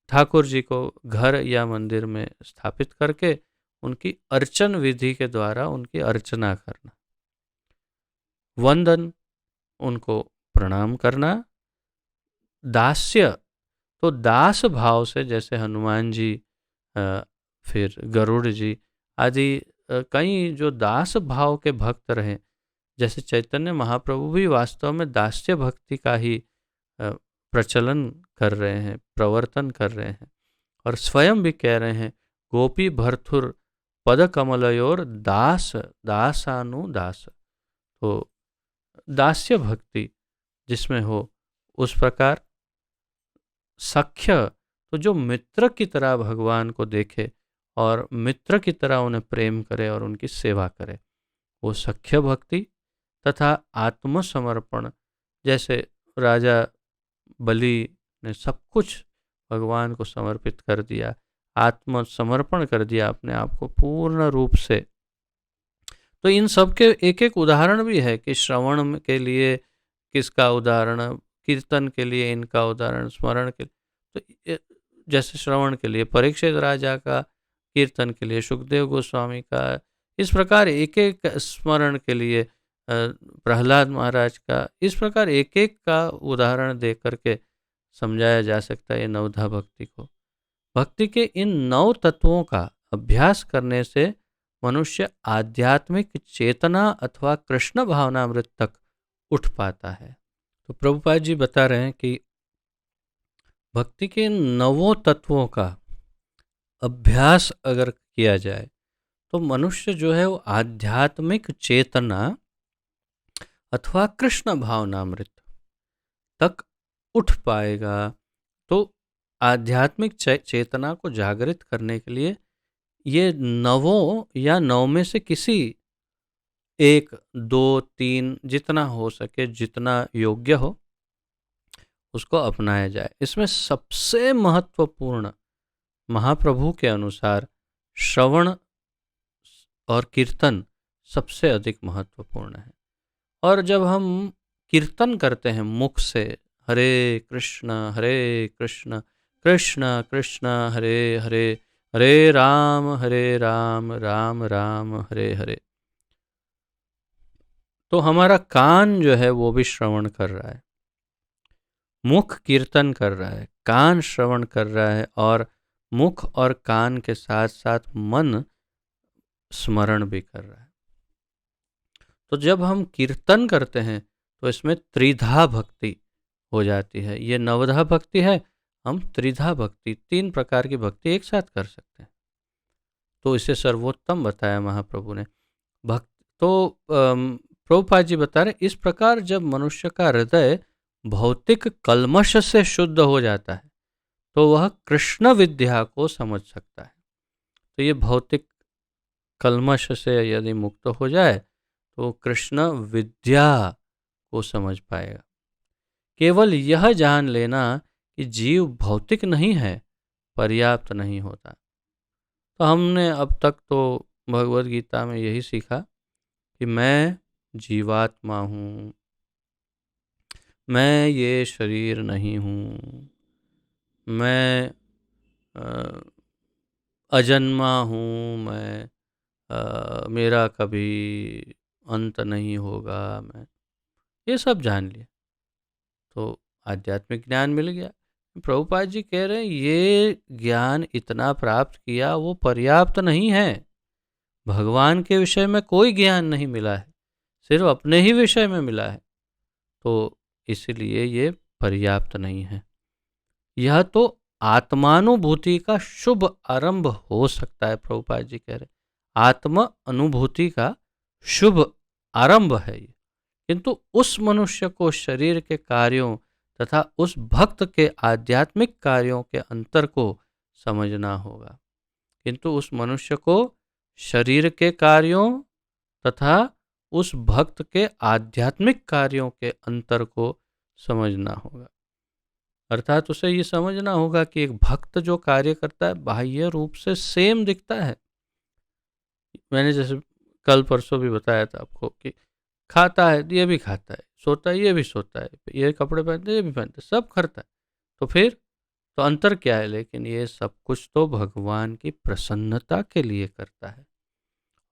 ठाकुर जी को घर या मंदिर में स्थापित करके उनकी अर्चन विधि के द्वारा उनकी अर्चना करना। वंदन, उनको प्रणाम करना। दास्य, तो दास भाव से, जैसे हनुमान जी, फिर गरुड़ जी आदि कई जो दास भाव के भक्त रहे, जैसे चैतन्य महाप्रभु भी वास्तव में दास्य भक्ति का ही प्रचलन कर रहे हैं, प्रवर्तन कर रहे हैं, और स्वयं भी कह रहे हैं गोपी भर्तुर पद कमलयोर दास दासानुदास। तो दास्य भक्ति जिसमें हो उस प्रकार। सख्य, तो जो मित्र की तरह भगवान को देखे और मित्र की तरह उन्हें प्रेम करे और उनकी सेवा करे, वो सख्य भक्ति। तथा आत्मसमर्पण, जैसे राजा बलि ने सब कुछ भगवान को समर्पित कर दिया, आत्मसमर्पण कर दिया अपने आप को पूर्ण रूप से। तो इन सब के एक एक उदाहरण भी है कि श्रवण के लिए किसका उदाहरण, कीर्तन के लिए इनका उदाहरण, स्मरण के तो जैसे श्रवण के लिए परीक्षित राजा का, कीर्तन के लिए सुखदेव गोस्वामी का, इस प्रकार एक एक स्मरण के लिए प्रहलाद महाराज का, इस प्रकार एक एक का उदाहरण दे करके समझाया जा सकता है ये नवधा भक्ति को। भक्ति के इन 9 तत्वों का अभ्यास करने से मनुष्य आध्यात्मिक चेतना अथवा कृष्ण भावनामृत तक उठ पाता है। तो प्रभुपाद जी बता रहे हैं कि भक्ति के 9 तत्वों का अभ्यास अगर किया जाए तो मनुष्य जो है वो आध्यात्मिक चेतना अथवा कृष्ण भावनामृत तक उठ पाएगा। तो आध्यात्मिक चेतना को जागृत करने के लिए ये 9 या 9 में से किसी 1, 2, 3 जितना हो सके, जितना योग्य हो उसको अपनाया जाए। इसमें सबसे महत्वपूर्ण महाप्रभु के अनुसार श्रवण और कीर्तन सबसे अधिक महत्वपूर्ण है। और जब हम कीर्तन करते हैं मुख से, हरे कृष्ण कृष्ण कृष्ण हरे हरे, हरे राम राम राम हरे हरे, तो हमारा कान जो है वो भी श्रवण कर रहा है, मुख कीर्तन कर रहा है, कान श्रवण कर रहा है, और मुख और कान के साथ साथ मन स्मरण भी कर रहा है। तो जब हम कीर्तन करते हैं तो इसमें त्रिधा भक्ति हो जाती है। ये नवधा भक्ति है, हम त्रिधा भक्ति, 3 प्रकार की भक्ति एक साथ कर सकते हैं। तो इसे सर्वोत्तम बताया महाप्रभु ने। भक्त तो प्रभुपाद जी बता रहे, इस प्रकार जब मनुष्य का हृदय भौतिक कल्मश से शुद्ध हो जाता है तो वह कृष्ण विद्या को समझ सकता है। तो ये भौतिक कल्मश से यदि मुक्त हो जाए तो कृष्ण विद्या को समझ पाएगा। केवल यह जान लेना कि जीव भौतिक नहीं है पर्याप्त नहीं होता। तो हमने अब तक तो भगवद गीता में यही सीखा कि मैं जीवात्मा हूँ, मैं ये शरीर नहीं हूँ, मैं अजन्मा हूँ, मैं मेरा कभी अंत नहीं होगा, मैं ये सब जान लिया तो आध्यात्मिक ज्ञान मिल गया। प्रभुपाद जी कह रहे हैं ये ज्ञान इतना प्राप्त किया वो पर्याप्त नहीं है। भगवान के विषय में कोई ज्ञान नहीं मिला है, सिर्फ अपने ही विषय में मिला है, तो इसलिए ये पर्याप्त नहीं है। यह तो आत्मानुभूति का शुभ आरंभ हो सकता है। प्रभुपाद जी कह रहे आत्म अनुभूति का शुभ आरंभ है ये, किंतु उस मनुष्य को शरीर के कार्यों तथा उस भक्त के आध्यात्मिक कार्यों के अंतर को समझना होगा। किंतु उस मनुष्य को शरीर के कार्यों तथा उस भक्त के आध्यात्मिक कार्यों के अंतर को समझना होगा। अर्थात उसे ये समझना होगा कि एक भक्त जो कार्य करता है बाह्य रूप से सेम दिखता है। मैंने जैसे कल परसों भी बताया था आपको कि खाता है ये भी खाता है, सोता है ये भी सोता है, ये कपड़े पहनते ये भी पहनते, सब करता है। तो फिर तो अंतर क्या है? लेकिन ये सब कुछ तो भगवान की प्रसन्नता के लिए करता है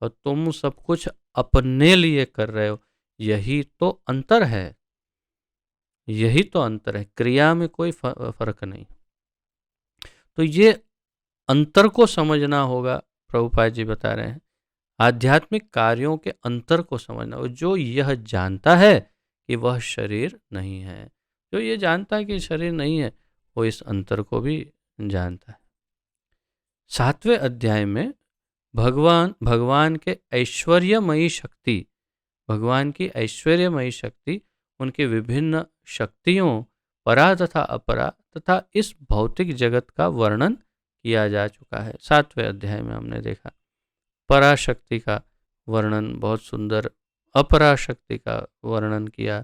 और तुम सब कुछ अपने लिए कर रहे हो। यही तो अंतर है, यही तो अंतर है, क्रिया में कोई फर्क नहीं। तो ये अंतर को समझना होगा। प्रभुपाद जी बता रहे हैं आध्यात्मिक कार्यों के अंतर को समझना होगा। जो यह जानता है कि वह शरीर नहीं है, जो ये जानता है कि शरीर नहीं है, वो इस अंतर को भी जानता है। 7वें अध्याय में भगवान के ऐश्वर्यमयी शक्ति, भगवान की ऐश्वर्यमयी शक्ति, उनकी विभिन्न शक्तियों परा तथा अपरा तथा इस भौतिक जगत का वर्णन किया जा चुका है। 7वें अध्याय में हमने देखा पराशक्ति का वर्णन बहुत सुंदर, अपराशक्ति का वर्णन किया,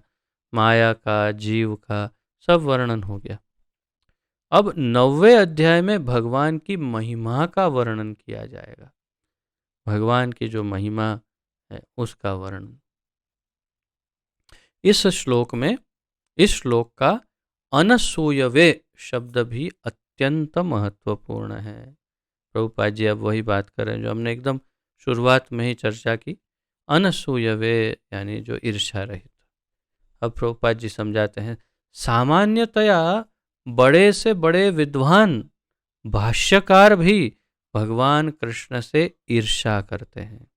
माया का, जीव का सब वर्णन हो गया। अब 9वें अध्याय में भगवान की महिमा का वर्णन किया जाएगा। भगवान की जो महिमा है उसका वर्णन इस श्लोक में। इस श्लोक का अनसूयवे शब्द भी अत्यंत महत्वपूर्ण है। प्रभुपाद जी अब वही बात कर रहे हैं जो हमने एकदम शुरुआत में ही चर्चा की, अनसूयवे यानी जो ईर्ष्या रहित। अब प्रभुपाद जी समझाते हैं, सामान्यतया बड़े से बड़े विद्वान भाष्यकार भी भगवान कृष्ण से ईर्ष्या करते हैं।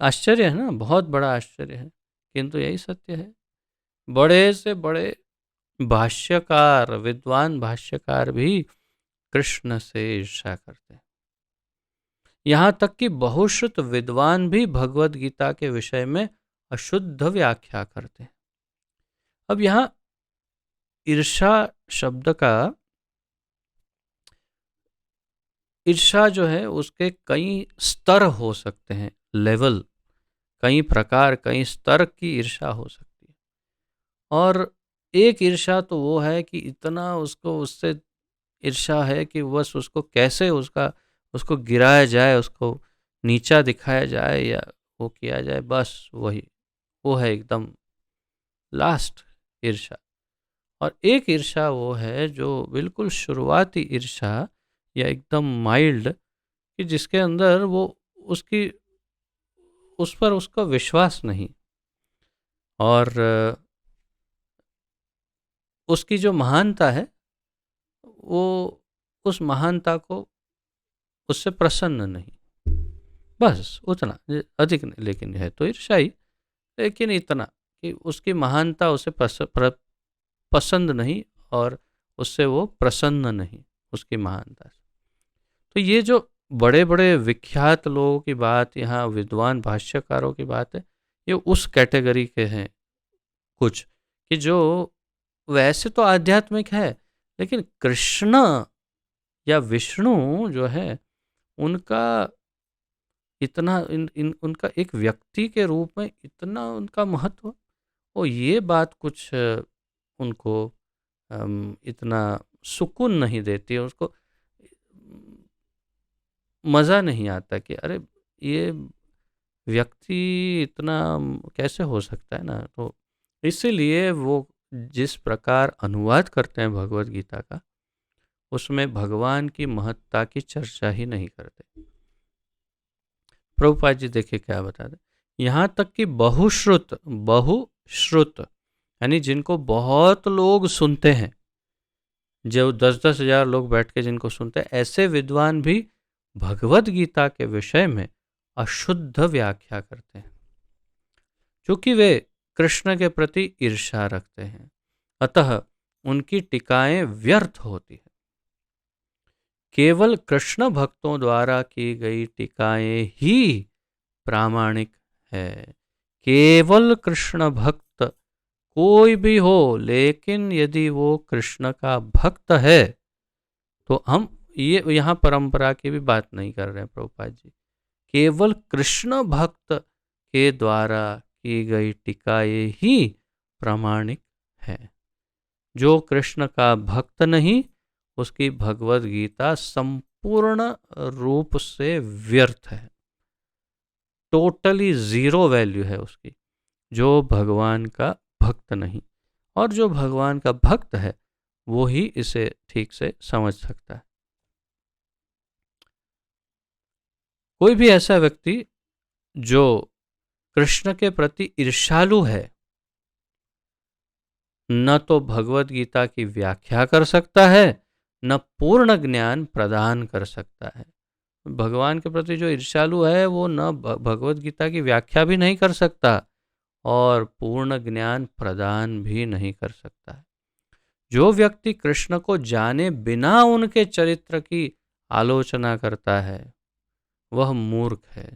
आश्चर्य है ना, बहुत बड़ा आश्चर्य है, किंतु यही सत्य है। बड़े से बड़े भाष्यकार, विद्वान भाष्यकार भी कृष्ण से ईर्ष्या करते हैं। यहाँ तक कि बहुश्रुत विद्वान भी भगवत गीता के विषय में अशुद्ध व्याख्या करते हैं। अब यहाँ ईर्ष्या शब्द का, ईर्ष्या जो है उसके कई स्तर हो सकते हैं, लेवल, कई प्रकार, कई स्तर की ईर्ष्या हो सकती है। और एक ईर्ष्या तो वो है कि इतना उसको उससे ईर्ष्या है कि बस उसको कैसे उसको गिराया जाए, उसको नीचा दिखाया जाए या वो किया जाए, बस वही वो है एकदम लास्ट ईर्ष्या। और एक ईर्ष्या वो है जो बिल्कुल शुरुआती ईर्ष्या या एकदम माइल्ड, कि जिसके अंदर वो उसकी उस पर उसका विश्वास नहीं, और उसकी जो महानता है वो उस महानता को उससे प्रसन्न नहीं, बस उतना, अधिक नहीं। लेकिन है तो ईर्ष्या ही, लेकिन इतना कि उसकी महानता उसे पसंद नहीं और उससे वो प्रसन्न नहीं उसकी महानता से। तो ये जो बड़े बड़े विख्यात लोगों की बात, यहाँ विद्वान भाष्यकारों की बात है, ये उस कैटेगरी के हैं कुछ, कि जो वैसे तो आध्यात्मिक है, लेकिन कृष्ण या विष्णु जो है उनका इतना उनका एक व्यक्ति के रूप में इतना उनका महत्व, और ये बात कुछ उनको इतना सुकून नहीं देती है, उसको मज़ा नहीं आता कि अरे ये व्यक्ति इतना कैसे हो सकता है ना। तो इसीलिए वो जिस प्रकार अनुवाद करते हैं भगवत गीता का, उसमें भगवान की महत्ता की चर्चा ही नहीं करते। प्रभुपाद जी देखिए क्या बताते, यहाँ तक कि बहुश्रुत यानी जिनको बहुत लोग सुनते हैं, जो 10-10 हजार लोग बैठ के जिनको सुनते हैं, ऐसे विद्वान भी भगवत गीता के विषय में अशुद्ध व्याख्या करते हैं, क्योंकि वे कृष्ण के प्रति ईर्ष्या रखते हैं। अतः उनकी टीकाएं व्यर्थ होती है। केवल कृष्ण भक्तों द्वारा की गई टीकाएं ही प्रामाणिक है। केवल कृष्ण भक्त कोई भी हो, लेकिन यदि वो कृष्ण का भक्त है, तो हम ये यहाँ परंपरा की भी बात नहीं कर रहे हैं प्रभुपाद जी, केवल कृष्ण भक्त के द्वारा की गई टीकाएं ही प्रामाणिक है। जो कृष्ण का भक्त नहीं, उसकी भगवत गीता संपूर्ण रूप से व्यर्थ है, टोटली जीरो वैल्यू है उसकी, जो भगवान का भक्त नहीं। और जो भगवान का भक्त है वो ही इसे ठीक से समझ सकता है। कोई भी ऐसा व्यक्ति जो कृष्ण के प्रति ईर्ष्यालु है, न तो भगवत गीता की व्याख्या कर सकता है, न पूर्ण ज्ञान प्रदान कर सकता है। भगवान के प्रति जो ईर्ष्यालु है वो न भगवत गीता की व्याख्या भी नहीं कर सकता और पूर्ण ज्ञान प्रदान भी नहीं कर सकता है। जो व्यक्ति कृष्ण को जाने बिना उनके चरित्र की आलोचना करता है वह मूर्ख है।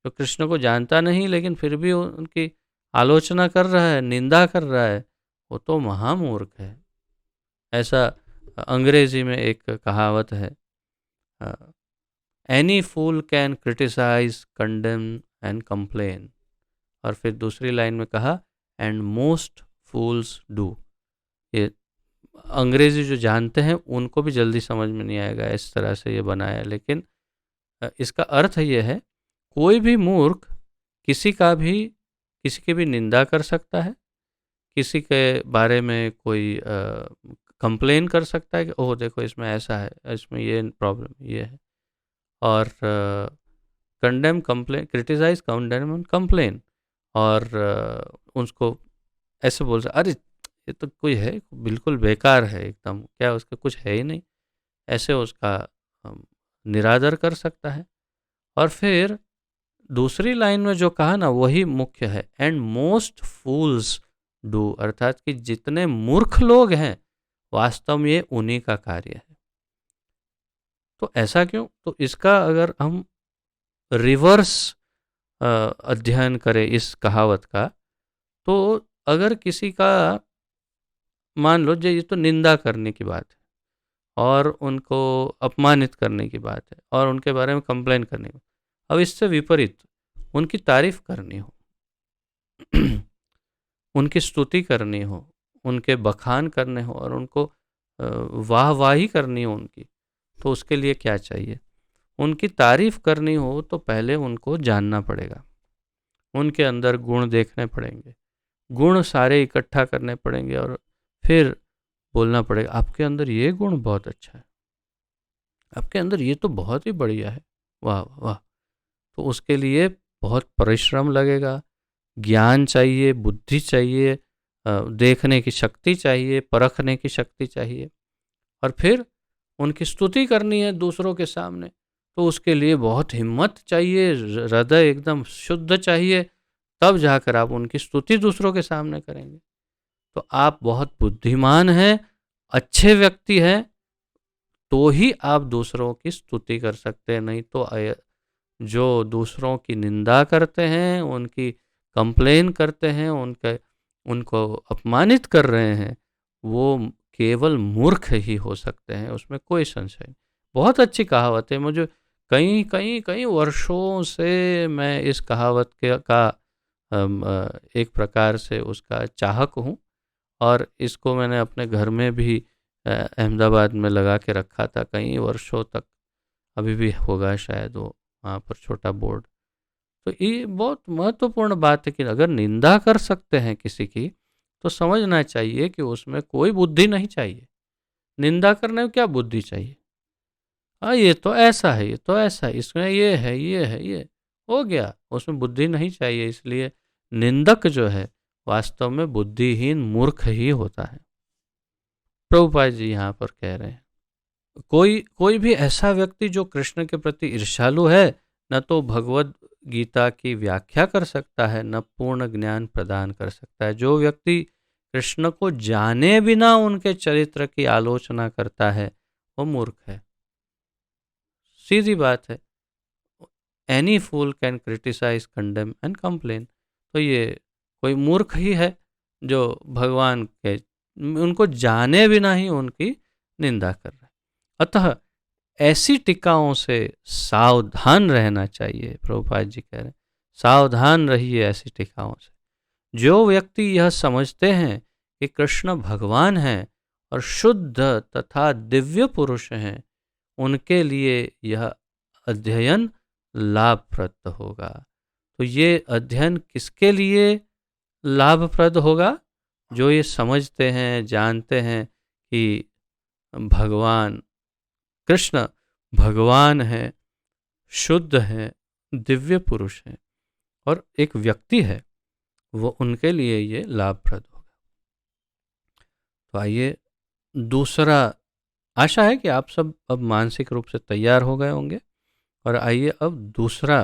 जो कृष्ण को जानता नहीं लेकिन फिर भी उनकी आलोचना कर रहा है, निंदा कर रहा है, वो तो महामूर्ख है। ऐसा अंग्रेजी में एक कहावत है, any fool can criticise, condemn and complain. और फिर दूसरी लाइन में कहा, एंड मोस्ट फूल्स डू। ये अंग्रेज़ी जो जानते हैं उनको भी जल्दी समझ में नहीं आएगा, इस तरह से ये बनाया है। लेकिन इसका अर्थ ये है, कोई भी मूर्ख किसी की भी निंदा कर सकता है, किसी के बारे में कोई कंप्लेन कर सकता है कि ओह देखो इसमें ऐसा है, इसमें ये प्रॉब्लम ये है। और condemn, complain, criticise, condemn and complain. और उसको ऐसे बोल सकते, अरे ये तो कोई है बिल्कुल बेकार है एकदम, क्या उसका कुछ है ही नहीं, ऐसे उसका निरादर कर सकता है। और फिर दूसरी लाइन में जो कहा ना वही मुख्य है, एंड मोस्ट फूल्स डू, अर्थात कि जितने मूर्ख लोग हैं वास्तव में ये उन्हीं का कार्य है। तो ऐसा क्यों? तो इसका अगर हम रिवर्स अध्ययन करें इस कहावत का, तो अगर किसी का, मान लो ये तो निंदा करने की बात है और उनको अपमानित करने की बात है और उनके बारे में कंप्लेन करने की, अब इससे विपरीत उनकी तारीफ करनी हो, उनकी स्तुति करनी हो, उनके बखान करने हो और उनको वाहवाही करनी हो उनकी, तो उसके लिए क्या चाहिए? उनकी तारीफ करनी हो तो पहले उनको जानना पड़ेगा, उनके अंदर गुण देखने पड़ेंगे, गुण सारे इकट्ठा करने पड़ेंगे और फिर बोलना पड़ेगा आपके अंदर ये गुण बहुत अच्छा है, आपके अंदर ये तो बहुत ही बढ़िया है, वाह वाह। तो उसके लिए बहुत परिश्रम लगेगा, ज्ञान चाहिए, बुद्धि चाहिए, देखने की शक्ति चाहिए, परखने की शक्ति चाहिए। और फिर उनकी स्तुति करनी है दूसरों के सामने, तो उसके लिए बहुत हिम्मत चाहिए, हृदय एकदम शुद्ध चाहिए, तब जाकर आप उनकी स्तुति दूसरों के सामने करेंगे। तो आप बहुत बुद्धिमान हैं, अच्छे व्यक्ति हैं, तो ही आप दूसरों की स्तुति कर सकते हैं। नहीं तो जो दूसरों की निंदा करते हैं, उनकी कंप्लेन करते हैं, उनको अपमानित कर रहे हैं, वो केवल मूर्ख ही हो सकते हैं, उसमें कोई संशय नहीं। बहुत अच्छी कहावत है, मुझे कई कई कई वर्षों से मैं इस कहावत का एक प्रकार से उसका चाहक हूँ और इसको मैंने अपने घर में भी अहमदाबाद में लगा के रखा था कई वर्षों तक, अभी भी होगा शायद वो वहाँ पर छोटा बोर्ड। तो ये बहुत महत्वपूर्ण बात है कि अगर निंदा कर सकते हैं किसी की, तो समझना चाहिए कि उसमें कोई बुद्धि नहीं चाहिए। निंदा करने में क्या बुद्धि चाहिए? हाँ ये तो ऐसा है, ये तो ऐसा है, इसमें ये है, ये है, ये हो गया, उसमें बुद्धि नहीं चाहिए। इसलिए निंदक जो है वास्तव में बुद्धिहीन मूर्ख ही होता है। प्रभुपाद जी यहाँ पर कह रहे हैं, कोई कोई भी ऐसा व्यक्ति जो कृष्ण के प्रति ईर्ष्यालु है, न तो भगवद गीता की व्याख्या कर सकता है, न पूर्ण ज्ञान प्रदान कर सकता है। जो व्यक्ति कृष्ण को जाने बिना उनके चरित्र की आलोचना करता है, वो मूर्ख है। सीधी बात है। Any fool can criticise, condemn and complain. तो ये कोई मूर्ख ही है जो भगवान के, उनको जाने बिना ही उनकी निंदा कर रहा है। अतः ऐसी टीकाओं से सावधान रहना चाहिए। प्रभुपाद जी कह रहे हैं सावधान रहिए ऐसी टीकाओं से। जो व्यक्ति यह समझते हैं कि कृष्ण भगवान हैं और शुद्ध तथा दिव्य पुरुष हैं, उनके लिए यह अध्ययन लाभप्रद होगा। तो ये अध्ययन किसके लिए लाभप्रद होगा? जो ये समझते हैं, जानते हैं कि भगवान कृष्ण भगवान है, शुद्ध है, दिव्य पुरुष है और एक व्यक्ति है, वो उनके लिए ये लाभप्रद होगा। तो आइए दूसरा, आशा है कि आप सब अब मानसिक रूप से तैयार हो गए होंगे और आइए अब दूसरा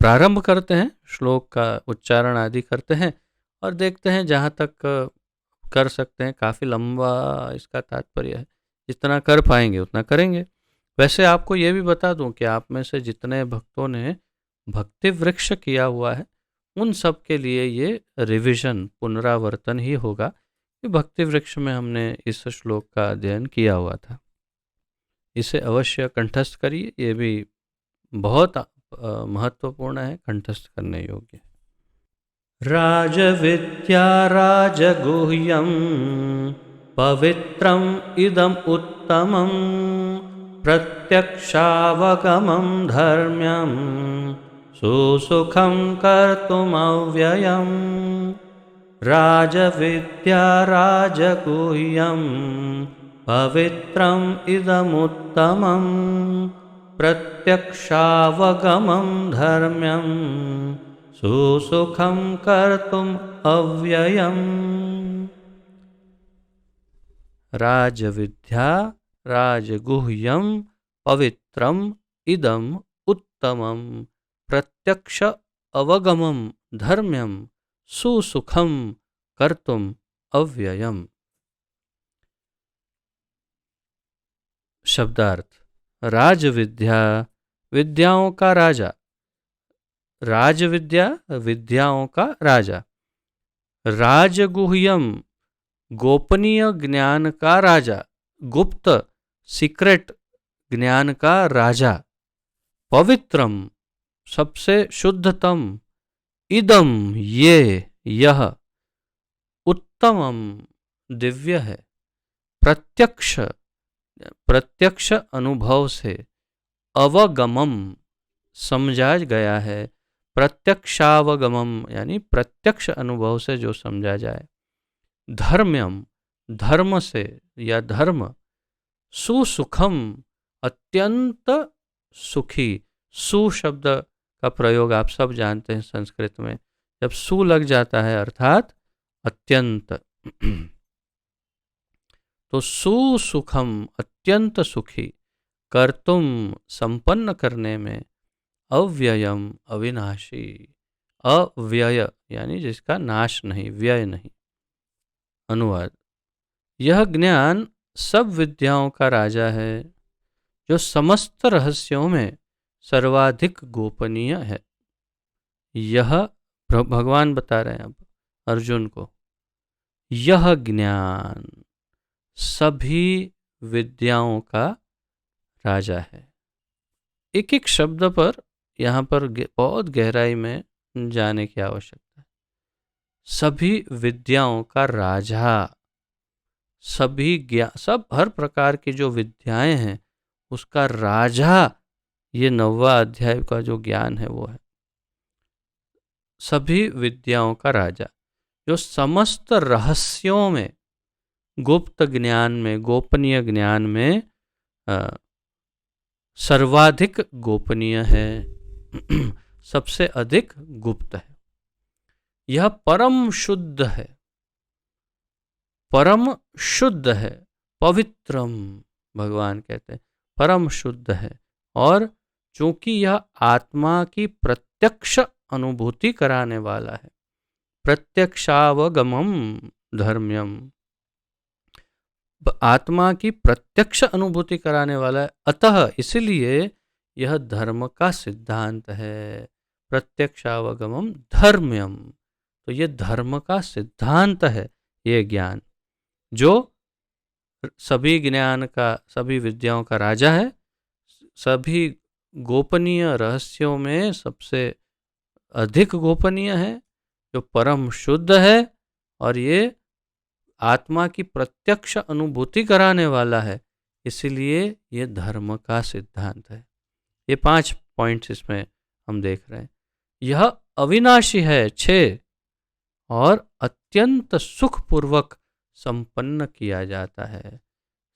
प्रारंभ करते हैं, श्लोक का उच्चारण आदि करते हैं और देखते हैं जहाँ तक कर सकते हैं। काफ़ी लंबा इसका तात्पर्य है, जितना कर पाएंगे उतना करेंगे। वैसे आपको ये भी बता दूं कि आप में से जितने भक्तों ने भक्ति वृक्ष किया हुआ है, उन सब के लिए ये रिवीजन, पुनरावर्तन ही होगा कि भक्ति वृक्ष में हमने इस श्लोक का अध्ययन किया हुआ था। इसे अवश्य कंठस्थ करिए, ये भी बहुत महत्वपूर्ण है, कंठस्थ करने योग्य है। राजविद्या राजगुह्यम पवित्रम इदम उत्तमं प्रत्यक्षावगमं धर्म्यं सुसुखं कर्तुमव्ययम् राजविद्या राजगुह्यं पवित्रम इदमुत्तमं प्रत्यक्षावगमं धर्म्यं सुसुखं कर्तुम् अव्ययम्। राजविद्या राजगुह्यं पवित्रम इदम उत्तमं प्रत्यक्ष अवगमं धर्म्यं सुसुखं कर्तुम अव्ययम्। शब्दार्थ। राजविद्या विद्याओं का राजा, राजविद्या विद्याओं का राजा। राजगुह्यम गोपनीय ज्ञान का राजा, गुप्त सीक्रेट ज्ञान का राजा। पवित्रम सबसे शुद्धतम, इदम ये यह, उत्तमम दिव्य है, प्रत्यक्ष प्रत्यक्ष अनुभव से, अवगमम समझा गया है, प्रत्यक्षावगमम यानी प्रत्यक्ष अनुभव से जो समझा जाए, धर्म्यम धर्म से या धर्म, सुसुखम अत्यंत सुखी। सु शब्द का प्रयोग आप सब जानते हैं संस्कृत में, जब सु लग जाता है अर्थात अत्यंत, तो सुसुखम अत्यंत सुखी, कर्तुम संपन्न करने में, अव्ययम अविनाशी, अव्यय यानी जिसका नाश नहीं, व्यय नहीं। अनुवाद। यह ज्ञान सब विद्याओं का राजा है, जो समस्त रहस्यों में सर्वाधिक गोपनीय है। यह भगवान बता रहे हैं अब अर्जुन को, यह ज्ञान सभी विद्याओं का राजा है। एक एक शब्द पर यहाँ पर बहुत गहराई में जाने की आवश्यकता है। सभी विद्याओं का राजा, सभी ज्ञान, सब हर प्रकार की जो विद्याएं हैं उसका राजा, ये 9वां अध्याय का जो ज्ञान है वो है। सभी विद्याओं का राजा, जो समस्त रहस्यों में, गुप्त ज्ञान में, गोपनीय ज्ञान में सर्वाधिक गोपनीय है, सबसे अधिक गुप्त है। यह परम शुद्ध है, परम शुद्ध है, पवित्रम भगवान कहते हैं, परम शुद्ध है। और चूंकि यह आत्मा की प्रत्यक्ष अनुभूति कराने वाला है, प्रत्यक्षावगमम धर्म्यम, आत्मा की प्रत्यक्ष अनुभूति कराने वाला है, अतः इसलिए यह धर्म का सिद्धांत है। प्रत्यक्षावगमम धर्म्यम, तो ये धर्म का सिद्धांत है, ये ज्ञान जो सभी ज्ञान का, सभी विद्याओं का राजा है, सभी गोपनीय रहस्यों में सबसे अधिक गोपनीय है, जो परम शुद्ध है, और ये आत्मा की प्रत्यक्ष अनुभूति कराने वाला है, इसलिए ये धर्म का सिद्धांत है। ये 5 पॉइंट्स इसमें हम देख रहे हैं। यह अविनाशी है 6, और अत्यंत सुखपूर्वक संपन्न किया जाता है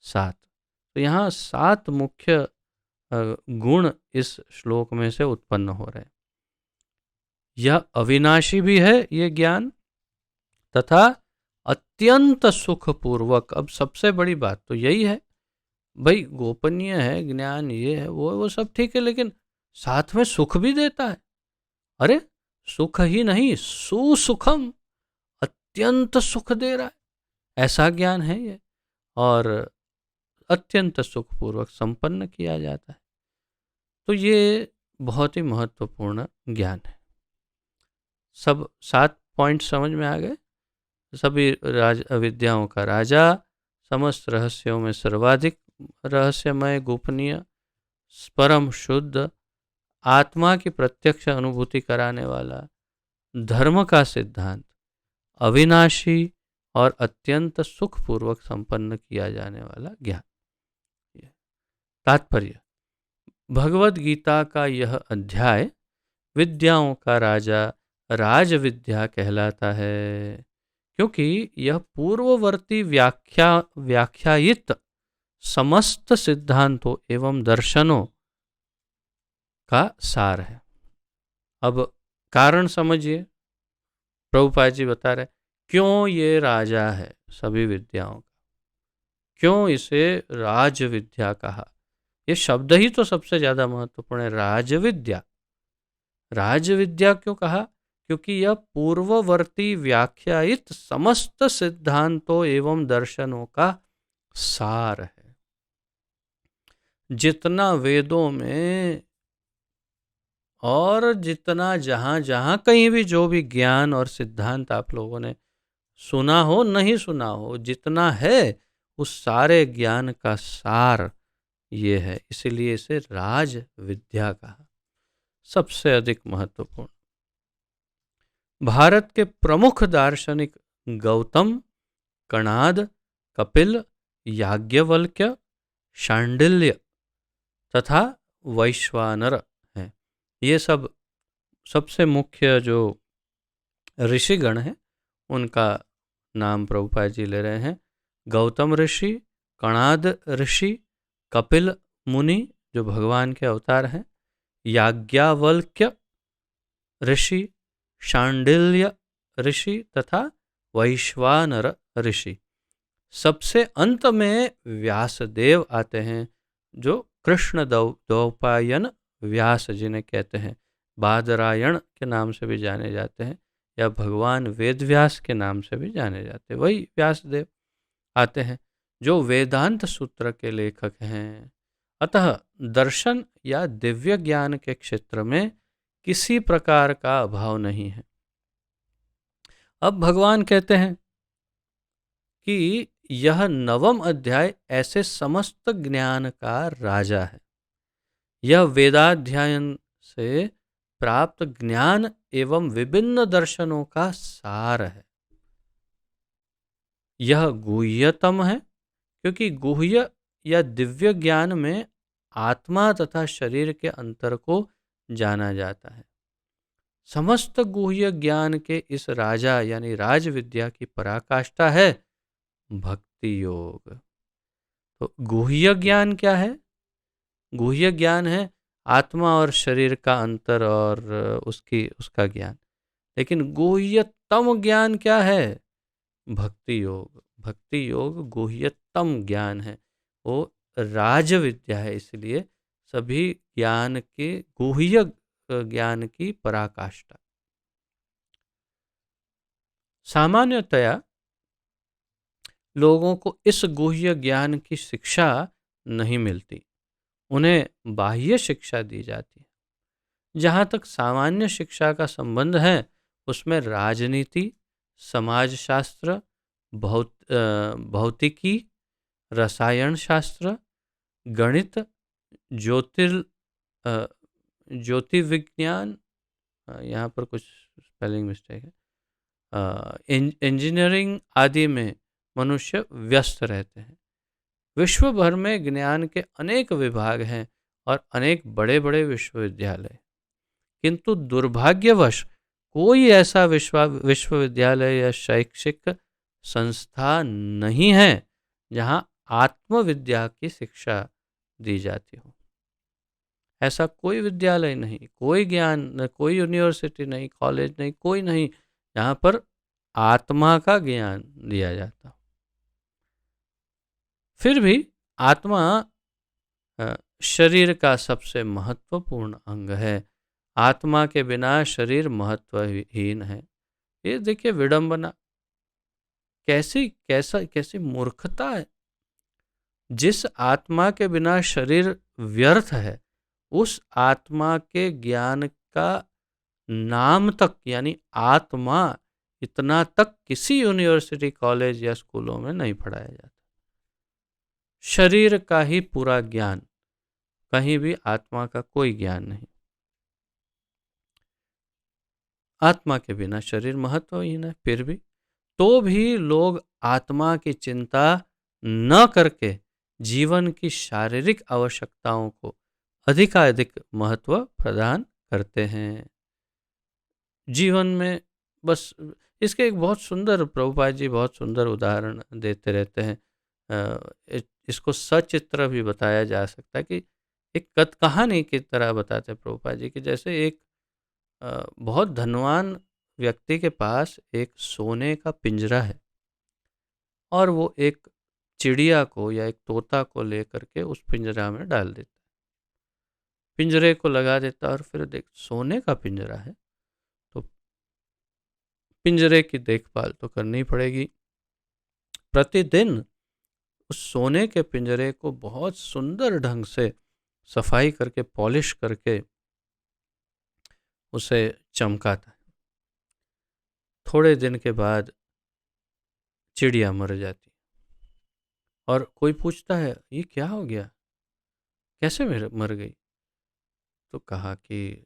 7। तो यहाँ 7 मुख्य गुण इस श्लोक में से उत्पन्न हो रहे हैं। यह अविनाशी भी है ये ज्ञान, तथा अत्यंत सुखपूर्वक। अब सबसे बड़ी बात तो यही है भाई, गोपनीय है ज्ञान, ये है वो सब ठीक है, लेकिन साथ में सुख भी देता है। अरे सुख ही नहीं, सुसुखम, अत्यंत सुख दे रहा है, ऐसा ज्ञान है ये, और अत्यंत सुखपूर्वक संपन्न किया जाता है। तो ये बहुत ही महत्वपूर्ण ज्ञान है। सब 7 पॉइंट समझ में आ गए। सभी विद्याओं का राजा, समस्त रहस्यों में सर्वाधिक रहस्यमय गोपनीय, परम शुद्ध, आत्मा की प्रत्यक्ष अनुभूति कराने वाला, धर्म का सिद्धांत, अविनाशी और अत्यंत सुखपूर्वक संपन्न किया जाने वाला ज्ञान। तात्पर्य, भगवद गीता का यह अध्याय विद्याओं का राजा राज विद्या कहलाता है, क्योंकि यह पूर्ववर्ती व्याख्यायित समस्त सिद्धांतों एवं दर्शनों का सार है। अब कारण समझिए, प्रभुपाद जी बता रहे क्यों ये राजा है सभी विद्याओं का, क्यों इसे राज विद्या कहा। ये शब्द ही तो सबसे ज्यादा महत्वपूर्ण है, राज विद्या। राज विद्या क्यों कहा? क्योंकि यह पूर्ववर्ती व्याख्यायित समस्त सिद्धांतों एवं दर्शनों का सार है। जितना वेदों में और जितना जहां जहां कहीं भी जो भी ज्ञान और सिद्धांत आप लोगों ने सुना हो नहीं सुना हो, जितना है उस सारे ज्ञान का सार ये है, इसलिए इसे राज विद्या कहा। सबसे अधिक महत्वपूर्ण, भारत के प्रमुख दार्शनिक गौतम, कणाद, कपिल, याज्ञवल्क्य, शांडिल्य तथा वैश्वानर हैं। ये सब सबसे मुख्य जो ऋषिगण हैं उनका नाम प्रभुपाद जी ले रहे हैं। गौतम ऋषि, कणाद ऋषि, कपिल मुनि जो भगवान के अवतार हैं, याज्ञवल्क्य ऋषि, शांडिल्य ऋषि तथा वैश्वानर ऋषि। सबसे अंत में व्यासदेव आते हैं, जो कृष्ण द्वैपायन व्यास जिन्हें कहते हैं, बादरायण के नाम से भी जाने जाते हैं या भगवान वेदव्यास के नाम से भी जाने जाते हैं। वही व्यासदेव आते हैं जो वेदांत सूत्र के लेखक हैं। अतः दर्शन या दिव्य ज्ञान के क्षेत्र में किसी प्रकार का अभाव नहीं है। अब भगवान कहते हैं कि यह नवम अध्याय ऐसे समस्त ज्ञान का राजा है। यह वेदाध्ययन से प्राप्त ज्ञान एवं विभिन्न दर्शनों का सार है। यह गुह्यतम है, क्योंकि गुह्य या दिव्य ज्ञान में आत्मा तथा शरीर के अंतर को जाना जाता है। समस्त गुह्य ज्ञान के इस राजा यानी राज विद्या की पराकाष्ठा है भक्ति योग। तो गुह्य ज्ञान क्या है? गुह्य ज्ञान है आत्मा और शरीर का अंतर और उसका ज्ञान। लेकिन गुह्यतम ज्ञान क्या है? भक्ति योग। भक्ति योग गुह्यतम ज्ञान है, वो राज विद्या है, इसलिए सभी ज्ञान के गुह्य ज्ञान की पराकाष्ठा। सामान्यतया लोगों को इस गुह्य ज्ञान की शिक्षा नहीं मिलती, उन्हें बाह्य शिक्षा दी जाती है। जहाँ तक सामान्य शिक्षा का संबंध है, उसमें राजनीति, समाजशास्त्र, भौतिकी, रसायन शास्त्र, गणित, ज्योतिर्विज्ञान, यहाँ पर कुछ स्पेलिंग मिस्टेक है, इंजीनियरिंग आदि में मनुष्य व्यस्त रहते हैं। विश्व भर में ज्ञान के अनेक विभाग हैं और अनेक बड़े बड़े विश्वविद्यालय, किंतु दुर्भाग्यवश कोई ऐसा विश्वविद्यालय या शैक्षिक संस्था नहीं है जहां आत्मविद्या की शिक्षा दी जाती हो। ऐसा कोई विद्यालय नहीं, कोई ज्ञान, कोई यूनिवर्सिटी नहीं, कॉलेज नहीं, कोई नहीं जहां पर आत्मा का ज्ञान दिया जाता। फिर भी आत्मा शरीर का सबसे महत्वपूर्ण अंग है। आत्मा के बिना शरीर महत्वहीन है। ये देखिए विडंबना, कैसी मूर्खता है। जिस आत्मा के बिना शरीर व्यर्थ है, उस आत्मा के ज्ञान का नाम तक यानी आत्मा, इतना तक किसी यूनिवर्सिटी, कॉलेज या स्कूलों में नहीं पढ़ाया जाता। शरीर का ही पूरा ज्ञान, कहीं भी आत्मा का कोई ज्ञान नहीं। आत्मा के बिना शरीर महत्वहीन है। फिर भी तो भी लोग आत्मा की चिंता न करके जीवन की शारीरिक आवश्यकताओं को अधिकाधिक महत्व प्रदान करते हैं। जीवन में बस इसके एक बहुत सुंदर, प्रभुपाद जी बहुत सुंदर उदाहरण देते रहते हैं। इसको सचित्र भी बताया जा सकता है कि एक कथ कहानी की तरह बताते हैं प्रभुपाद जी कि जैसे एक बहुत धनवान व्यक्ति के पास एक सोने का पिंजरा है और वो एक चिड़िया को या एक तोता को लेकर के उस पिंजरा में डाल देता है, पिंजरे को लगा देता है और फिर देख सोने का पिंजरा है तो पिंजरे की देखभाल तो करनी पड़ेगी। प्रतिदिन उस सोने के पिंजरे को बहुत सुंदर ढंग से सफाई करके पॉलिश करके उसे चमकाता है। थोड़े दिन के बाद चिड़िया मर जाती और कोई पूछता है ये क्या हो गया, कैसे मर गई? तो कहा कि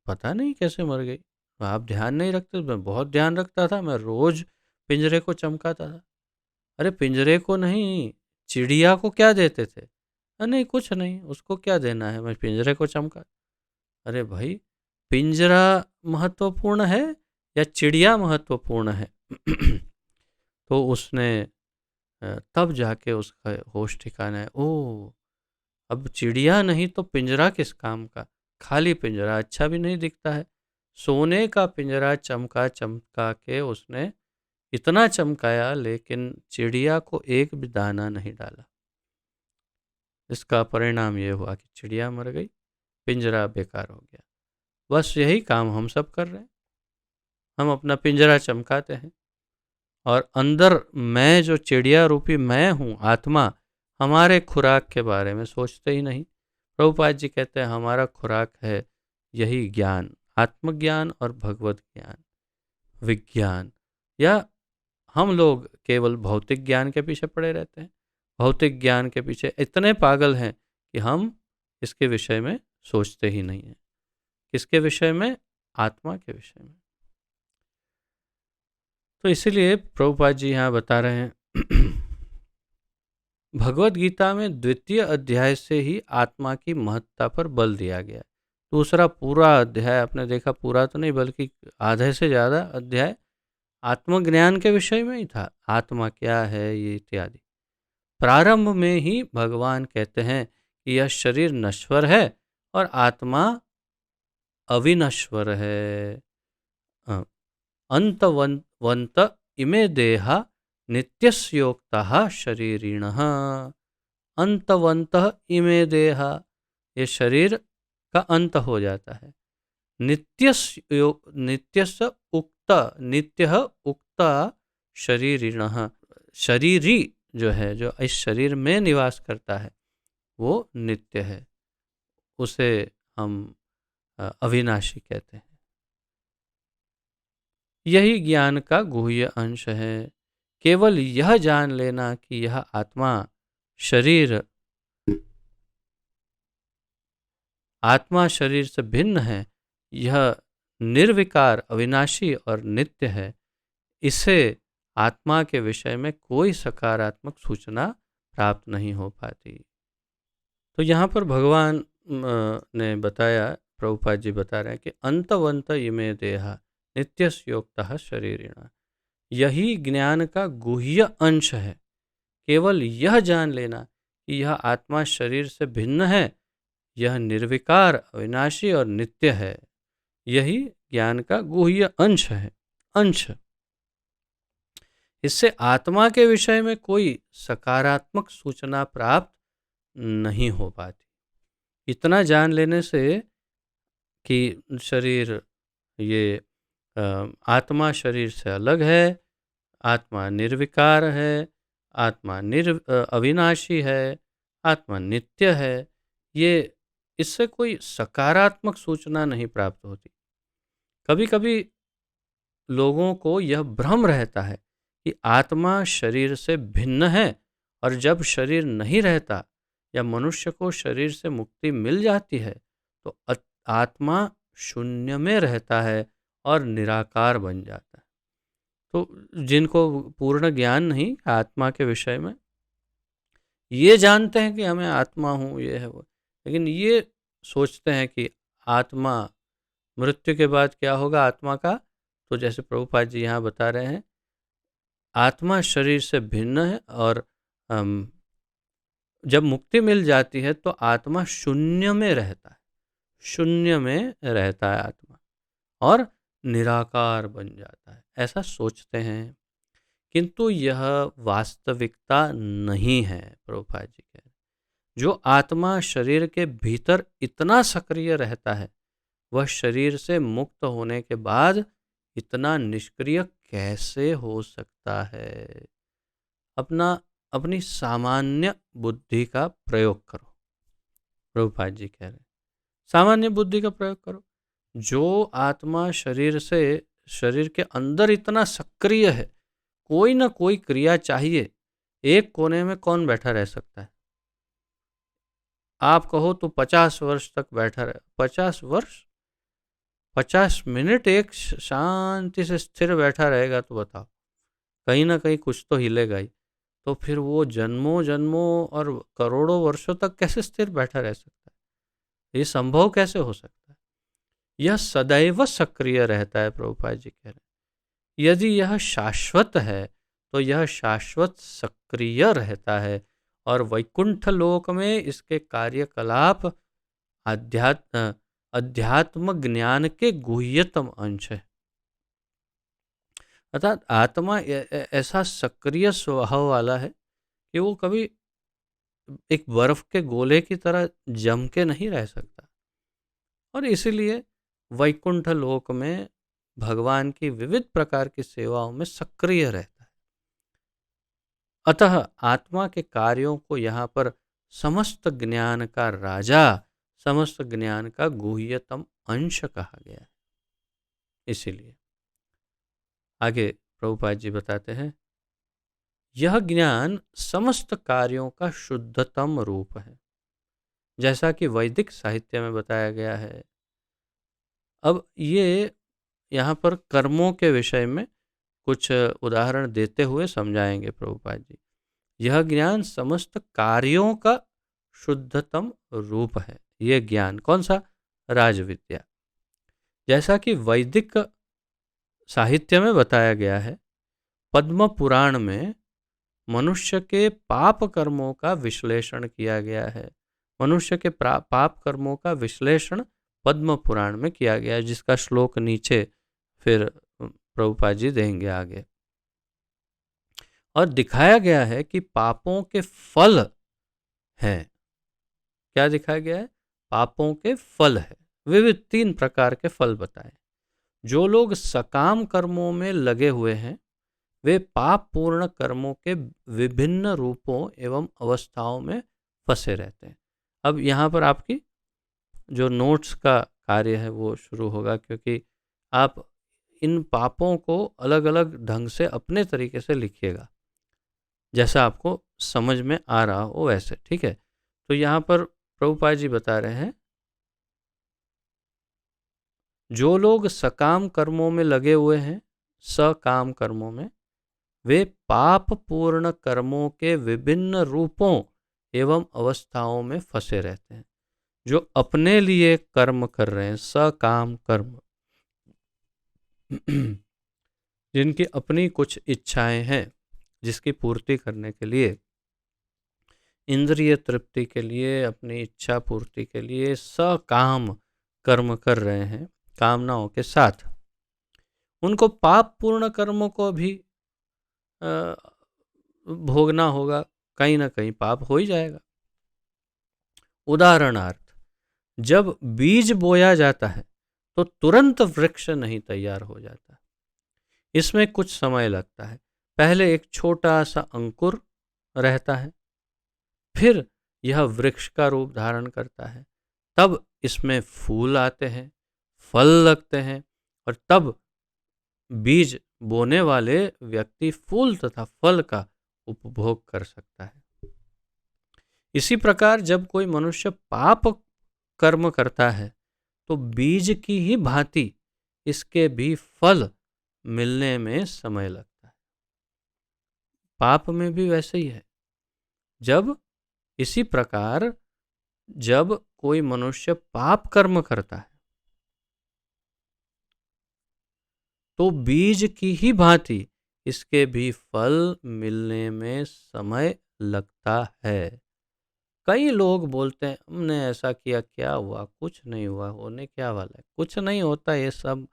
पता नहीं कैसे मर गई, आप ध्यान नहीं रखते? मैं बहुत ध्यान रखता था, मैं रोज पिंजरे को चमकाता था। अरे पिंजरे को नहीं, चिड़िया को क्या देते थे? नहीं कुछ नहीं, उसको क्या देना है, मैं पिंजरे को चमका। अरे भाई, पिंजरा महत्वपूर्ण है या चिड़िया महत्वपूर्ण है? तो उसने तब जाके उसका होश ठिकाना है। ओ, अब चिड़िया नहीं तो पिंजरा किस काम का? खाली पिंजरा अच्छा भी नहीं दिखता है। सोने का पिंजरा चमका चमका के उसने इतना चमकाया, लेकिन चिड़िया को एक भी दाना नहीं डाला। इसका परिणाम ये हुआ कि चिड़िया मर गई, पिंजरा बेकार हो गया। बस यही काम हम सब कर रहे हैं। हम अपना पिंजरा चमकाते हैं और अंदर मैं जो चिड़िया रूपी मैं हूँ, आत्मा, हमारे खुराक के बारे में सोचते ही नहीं। प्रभुपाद जी कहते हैं हमारा खुराक है यही ज्ञान, आत्मज्ञान और भगवत ज्ञान, विज्ञान। या हम लोग केवल भौतिक ज्ञान के पीछे पड़े रहते हैं, भौतिक ज्ञान के पीछे इतने पागल हैं कि हम इसके विषय में सोचते ही नहीं हैं। किसके विषय में? आत्मा के विषय में। तो इसीलिए प्रभुपाद जी यहाँ बता रहे हैं भगवत गीता में द्वितीय अध्याय से ही आत्मा की महत्ता पर बल दिया गया है। दूसरा पूरा अध्याय आपने देखा, पूरा तो नहीं बल्कि आधे से ज़्यादा अध्याय आत्मज्ञान के विषय में ही था। आत्मा क्या है ये इत्यादि। प्रारंभ में ही भगवान कहते हैं कि यह शरीर नश्वर है और आत्मा अविनश्वर है। अंतवंत इमे देहा नित्यस्योक्तः शरीरिणः। अंतवंत इमे देहा, ये शरीर का अंत हो जाता है। नित्यस्य उक्त, नित्य उक्त शरीरिणः, शरीरी जो है, जो इस शरीर में निवास करता है, वो नित्य है, उसे हम अविनाशी कहते हैं। यही ज्ञान का गुह्य अंश है। केवल यह जान लेना कि यह आत्मा शरीर से भिन्न है, यह निर्विकार, अविनाशी और नित्य है, इसे आत्मा के विषय में कोई सकारात्मक सूचना प्राप्त नहीं हो पाती। तो यहाँ पर भगवान ने बताया, प्रभुपाद जी बता रहे हैं कि अंतवंत इमे देहा नित्यस्योक्तः शरीरिणः, यही ज्ञान का गुह्य अंश है। केवल यह जान लेना कि यह आत्मा शरीर से भिन्न है, यह निर्विकार, अविनाशी और नित्य है, यही ज्ञान का गुह्य अंश है। अंश, इससे आत्मा के विषय में कोई सकारात्मक सूचना प्राप्त नहीं हो पाती। इतना जान लेने से कि शरीर, ये आत्मा शरीर से अलग है, आत्मा निर्विकार है, आत्मा अविनाशी है, आत्मा नित्य है, ये इससे कोई सकारात्मक सूचना नहीं प्राप्त होती। कभी कभी लोगों को यह भ्रम रहता है कि आत्मा शरीर से भिन्न है, और जब शरीर नहीं रहता या मनुष्य को शरीर से मुक्ति मिल जाती है तो आत्मा शून्य में रहता है और निराकार बन जाता है। तो जिनको पूर्ण ज्ञान नहीं आत्मा के विषय में, ये जानते हैं कि हमें आत्मा हूँ, ये है वो, लेकिन ये सोचते हैं कि आत्मा, मृत्यु के बाद क्या होगा आत्मा का। तो जैसे प्रभुपाद जी यहाँ बता रहे हैं, आत्मा शरीर से भिन्न है, और जब मुक्ति मिल जाती है तो आत्मा शून्य में रहता है, शून्य में रहता है आत्मा, और निराकार बन जाता है, ऐसा सोचते हैं। किंतु यह वास्तविकता नहीं है। प्रभुपाद जी कह रहे हैं, जो आत्मा शरीर के भीतर इतना सक्रिय रहता है, वह शरीर से मुक्त होने के बाद इतना निष्क्रिय कैसे हो सकता है। अपनी सामान्य बुद्धि का प्रयोग करो। प्रभुपाद जी कह रहे हैं, सामान्य बुद्धि का प्रयोग करो। जो आत्मा शरीर के अंदर इतना सक्रिय है, कोई ना कोई क्रिया चाहिए। एक कोने में कौन बैठा रह सकता है? आप कहो तो 50 वर्ष तक बैठा रहे, 50 वर्ष, 50 मिनट एक शांति से स्थिर बैठा रहेगा तो बताओ, कहीं ना कहीं कुछ तो हिलेगा ही। तो फिर वो जन्मों जन्मों और करोड़ों वर्षों तक कैसे स्थिर बैठा रह सकता है? ये संभव कैसे हो सकता है? यह सदैव सक्रिय रहता है। प्रभुपाद जी कह रहे हैं, यदि यह शाश्वत है तो यह शाश्वत सक्रिय रहता है, और वैकुंठ लोक में इसके कार्यकलाप अध्यात्म ज्ञान के गुह्यतम अंश है। अर्थात आत्मा ऐसा सक्रिय स्वभाव वाला है कि वो कभी एक बर्फ के गोले की तरह जम के नहीं रह सकता, और इसीलिए वैकुंठ लोक में भगवान की विविध प्रकार की सेवाओं में सक्रिय रहता है। अतः आत्मा के कार्यों को यहाँ पर समस्त ज्ञान का राजा, समस्त ज्ञान का गुह्यतम अंश कहा गया है। इसीलिए आगे प्रभुपाद जी बताते हैं, यह ज्ञान समस्त कार्यों का शुद्धतम रूप है, जैसा कि वैदिक साहित्य में बताया गया है। अब ये यहाँ पर कर्मों के विषय में कुछ उदाहरण देते हुए समझाएंगे प्रभुपाद जी। यह ज्ञान समस्त कार्यों का शुद्धतम रूप है। ये ज्ञान कौन सा? राजविद्या। जैसा कि वैदिक साहित्य में बताया गया है, पद्म पुराण में मनुष्य के पाप कर्मों का विश्लेषण किया गया है। मनुष्य के पाप कर्मों का विश्लेषण पद्म पुराण में किया गया है, जिसका श्लोक नीचे फिर प्रभुपाद जी देंगे आगे। और दिखाया गया है कि पापों के फल हैं। क्या दिखाया गया है? पापों के फल है। विविध 3 प्रकार के फल बताए। जो लोग सकाम कर्मों में लगे हुए हैं, वे पाप पूर्ण कर्मों के विभिन्न रूपों एवं अवस्थाओं में फंसे रहते हैं। अब यहाँ पर आपकी जो नोट्स का कार्य है वो शुरू होगा, क्योंकि आप इन पापों को अलग अलग ढंग से अपने तरीके से लिखिएगा, जैसा आपको समझ में आ रहा हो वैसे, ठीक है। तो यहाँ पर प्रभुपाद जी बता रहे हैं, जो लोग सकाम कर्मों में लगे हुए हैं, सकाम कर्मों में, वे पाप पूर्ण कर्मों के विभिन्न रूपों एवं अवस्थाओं में फंसे रहते हैं। जो अपने लिए कर्म कर रहे हैं, सकाम कर्म, जिनकी अपनी कुछ इच्छाएं हैं, जिसकी पूर्ति करने के लिए, इंद्रिय तृप्ति के लिए, अपनी इच्छा पूर्ति के लिए सकाम कर्म कर रहे हैं कामनाओं के साथ, उनको पाप पूर्ण कर्मों को भी भोगना होगा। कहीं ना कहीं पाप हो ही जाएगा। उदाहरणार्थ, जब बीज बोया जाता है तो तुरंत वृक्ष नहीं तैयार हो जाता, इसमें कुछ समय लगता है। पहले एक छोटा सा अंकुर रहता है, फिर यह वृक्ष का रूप धारण करता है, तब इसमें फूल आते हैं, फल लगते हैं, और तब बीज बोने वाले व्यक्ति फूल तथा फल का उपभोग कर सकता है। इसी प्रकार जब कोई मनुष्य पाप कर्म करता है तो बीज की ही भांति इसके भी फल मिलने में समय लगता है। पाप में भी वैसे ही है। जब इसी प्रकार जब कोई मनुष्य पाप कर्म करता है तो बीज की ही भांति इसके भी फल मिलने में समय लगता है। कई लोग बोलते हैं हमने ऐसा किया, क्या हुआ, कुछ नहीं हुआ, होने क्या वाला है, कुछ नहीं होता, ये सब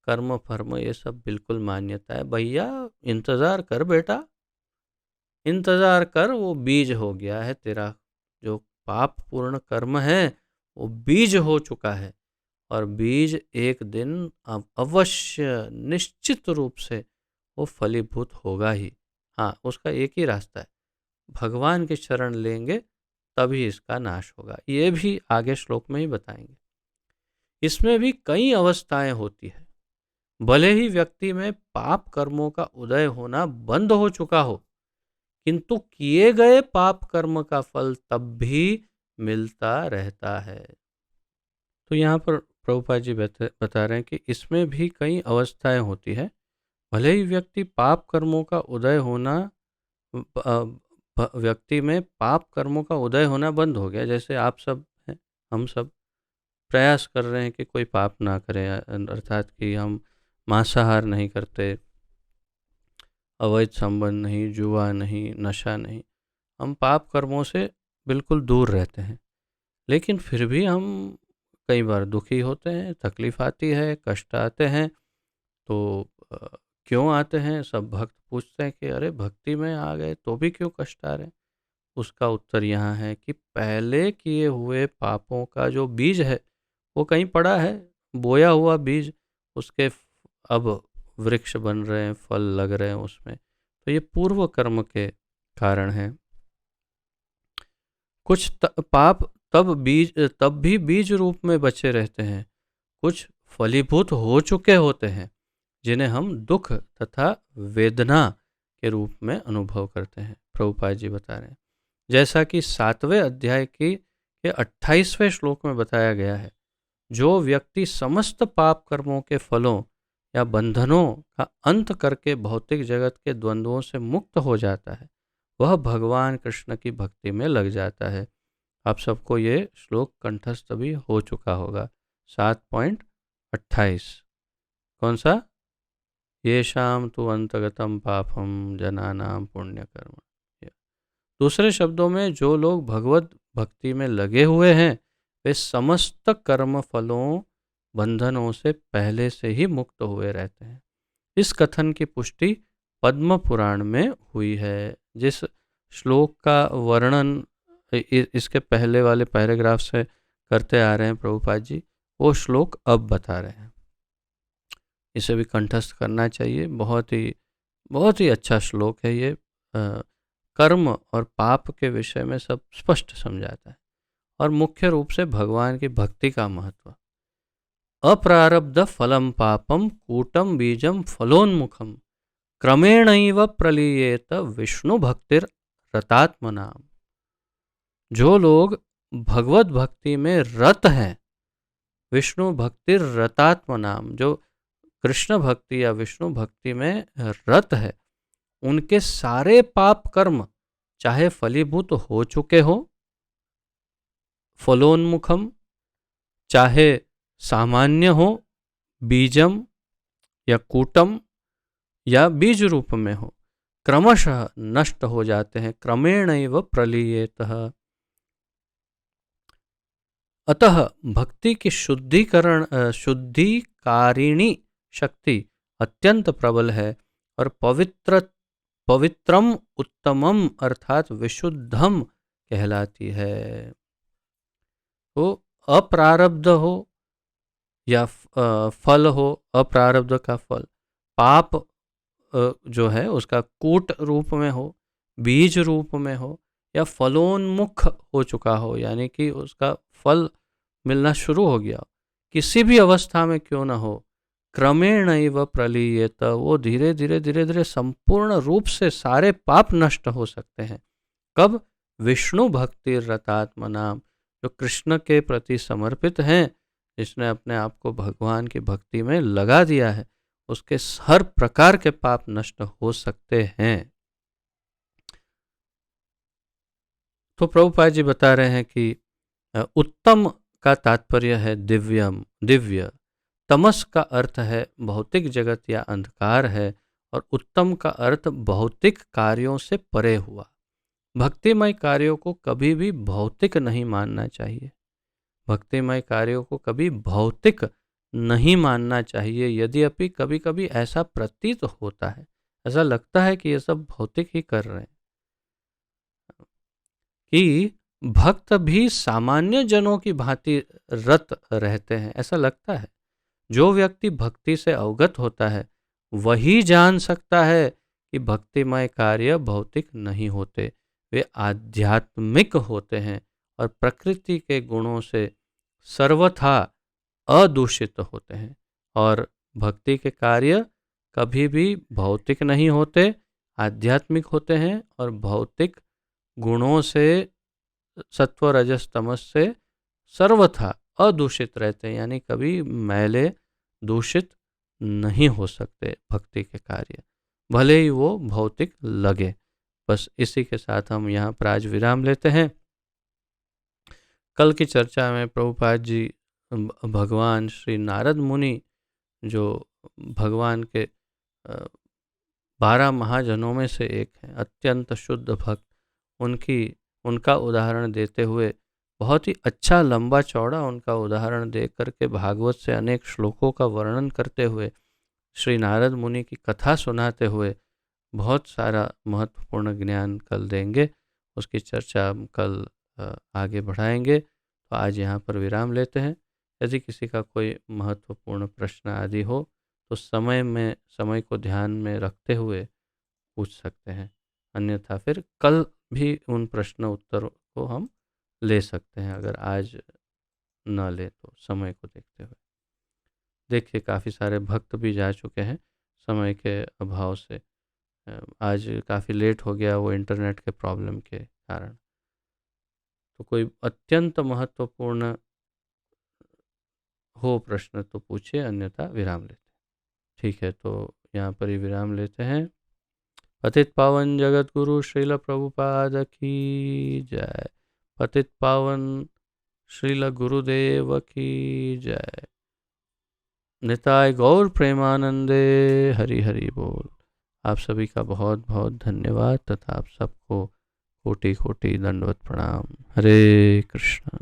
कर्म फर्म ये सब बिल्कुल मान्यता है। भैया इंतज़ार कर बेटा, इंतज़ार कर, वो बीज हो गया है तेरा। जो पाप पूर्ण कर्म है वो बीज हो चुका है, और बीज एक दिन अवश्य निश्चित रूप से वो फलीभूत होगा ही। हाँ, उसका एक ही रास्ता है, भगवान के शरण लेंगे तभी इसका नाश होगा। ये भी आगे श्लोक में ही बताएंगे। इसमें भी कई अवस्थाएं होती है। भले ही व्यक्ति में पाप कर्मों का उदय होना बंद हो चुका हो, किंतु किए गए पाप कर्म का फल तब भी मिलता रहता है। तो यहाँ पर प्रभुपाद जी बता रहे हैं कि इसमें भी कई अवस्थाएं होती है। भले ही व्यक्ति पाप कर्मों का उदय होना व्यक्ति में पाप कर्मों का उदय होना बंद हो गया, जैसे आप सब हैं, हम सब प्रयास कर रहे हैं कि कोई पाप ना करें, अर्थात कि हम मांसाहार नहीं करते, अवैध संबंध नहीं, जुआ नहीं, नशा नहीं, हम पाप कर्मों से बिल्कुल दूर रहते हैं। लेकिन फिर भी हम कई बार दुखी होते हैं, तकलीफ आती है, कष्ट आते हैं। तो क्यों आते हैं? सब भक्त पूछते हैं कि अरे भक्ति में आ गए तो भी क्यों कष्ट आ रहे हैं? उसका उत्तर यहाँ है कि पहले किए हुए पापों का जो बीज है वो कहीं पड़ा है, बोया हुआ बीज, उसके अब वृक्ष बन रहे हैं, फल लग रहे हैं उसमें। तो ये पूर्व कर्म के कारण हैं। कुछ पाप तब भी बीज रूप में बचे रहते हैं, कुछ फलीभूत हो चुके होते हैं, जिन्हें हम दुख तथा वेदना के रूप में अनुभव करते हैं। प्रभुपाद जी बता रहे हैं, जैसा कि 7वें अध्याय के 28वें श्लोक में बताया गया है, जो व्यक्ति समस्त पाप कर्मों के फलों या बंधनों का अंत करके भौतिक जगत के द्वंद्वों से मुक्त हो जाता है, वह भगवान कृष्ण की भक्ति में लग जाता है। आप सबको ये श्लोक कंठस्थ भी हो चुका होगा। 7.28 कौन सा? येषाम तु अंतगतम पापम जनानाम पुण्य कर्म। दूसरे शब्दों में, जो लोग भगवत भक्ति में लगे हुए हैं वे समस्त कर्म फलों बंधनों से पहले से ही मुक्त हुए रहते हैं। इस कथन की पुष्टि पद्म पुराण में हुई है। जिस श्लोक का वर्णन इसके पहले वाले पैराग्राफ से करते आ रहे हैं प्रभुपाद जी, वो श्लोक अब बता रहे हैं। इसे भी कंठस्थ करना चाहिए, बहुत ही अच्छा श्लोक है ये। कर्म और पाप के विषय में सब स्पष्ट समझाता है, और मुख्य रूप से भगवान की भक्ति का महत्व। अप्रारब्ध फलम पापम कूटम बीजम फलोन्मुखम क्रमेणैव प्रलीयेत विष्णु भक्तिर रतात्मनाम। जो लोग भगवत भक्ति में रत हैं, विष्णु भक्तिर रतात्मनाम, जो कृष्ण भक्ति या विष्णु भक्ति में रत है, उनके सारे पाप कर्म चाहे फलीभूत हो चुके हो, फलोन्मुखम, चाहे सामान्य हो, बीजम या कूटम या बीज रूप में हो, क्रमशः नष्ट हो जाते हैं। क्रमेणैव प्रलीयेतः। अतः भक्ति की शुद्धिकारिणी शक्ति अत्यंत प्रबल है, और पवित्रम उत्तमम अर्थात विशुद्धम कहलाती है। तो अप्रारब्ध हो या फल हो, अप्रारब्ध का फल, पाप जो है उसका कूट रूप में हो, बीज रूप में हो, या फलोन्मुख हो चुका हो, यानी कि उसका फल मिलना शुरू हो गया, किसी भी अवस्था में क्यों ना हो, क्रमेणैव प्रलीयेत, वो धीरे धीरे संपूर्ण रूप से सारे पाप नष्ट हो सकते हैं। कब? विष्णु भक्ति रतात्मनाम, जो कृष्ण के प्रति समर्पित हैं, जिसने अपने आप को भगवान की भक्ति में लगा दिया है, उसके हर प्रकार के पाप नष्ट हो सकते हैं। तो प्रभुपाद जी बता रहे हैं कि उत्तम का तात्पर्य है दिव्यम, दिव्य। तमस का अर्थ है भौतिक जगत या अंधकार है, और उत्तम का अर्थ भौतिक कार्यों से परे हुआ। भक्तिमय कार्यों को कभी भी भौतिक नहीं मानना चाहिए। भक्तिमय कार्यों को कभी भौतिक नहीं मानना चाहिए। यद्यपि कभी कभी ऐसा प्रतीत होता है, ऐसा लगता है कि ये सब भौतिक ही कर रहे हैं, कि भक्त भी सामान्य जनों की भांति रत रहते हैं, ऐसा लगता है। जो व्यक्ति भक्ति से अवगत होता है वही जान सकता है कि भक्तिमय कार्य भौतिक नहीं होते, वे आध्यात्मिक होते हैं और प्रकृति के गुणों से सर्वथा अदूषित होते हैं। और भक्ति के कार्य कभी भी भौतिक नहीं होते, आध्यात्मिक होते हैं और भौतिक गुणों से, सत्व रजस तमस से सर्वथा अदूषित रहते हैं, यानी कभी मैले दूषित नहीं हो सकते भक्ति के कार्य, भले ही वो भौतिक लगे। बस इसी के साथ हम यहाँ पर आज विराम लेते हैं। कल की चर्चा में प्रभुपाद जी भगवान श्री नारद मुनि, जो भगवान के 12 महाजनों में से एक हैं, अत्यंत शुद्ध भक्त, उनका उदाहरण देते हुए, बहुत ही अच्छा लंबा चौड़ा उनका उदाहरण दे करके भागवत से अनेक श्लोकों का वर्णन करते हुए, श्री नारद मुनि की कथा सुनाते हुए बहुत सारा महत्वपूर्ण ज्ञान कल देंगे। उसकी चर्चा हम कल आगे बढ़ाएंगे। तो आज यहाँ पर विराम लेते हैं। यदि किसी का कोई महत्वपूर्ण प्रश्न आदि हो तो समय को ध्यान में रखते हुए पूछ सकते हैं, अन्यथा फिर कल भी उन प्रश्न उत्तर को हम ले सकते हैं, अगर आज न ले तो समय को देखते हुए। देखिए काफ़ी सारे भक्त भी जा चुके हैं समय के अभाव से। आज काफ़ी लेट हो गया वो इंटरनेट के प्रॉब्लम के कारण। तो कोई अत्यंत महत्वपूर्ण हो प्रश्न तो पूछिए, अन्यथा विराम लेते हैं। ठीक है, तो यहाँ पर ही विराम लेते हैं। पतित पावन जगत गुरु श्रील प्रभुपाद की जय। पतित पावन श्रील गुरुदेव की जय। निताय गौर प्रेमानंदे। हरि हरि बोल। आप सभी का बहुत बहुत धन्यवाद तथा आप सबको कोटि कोटि दंडवत प्रणाम। हरे कृष्ण।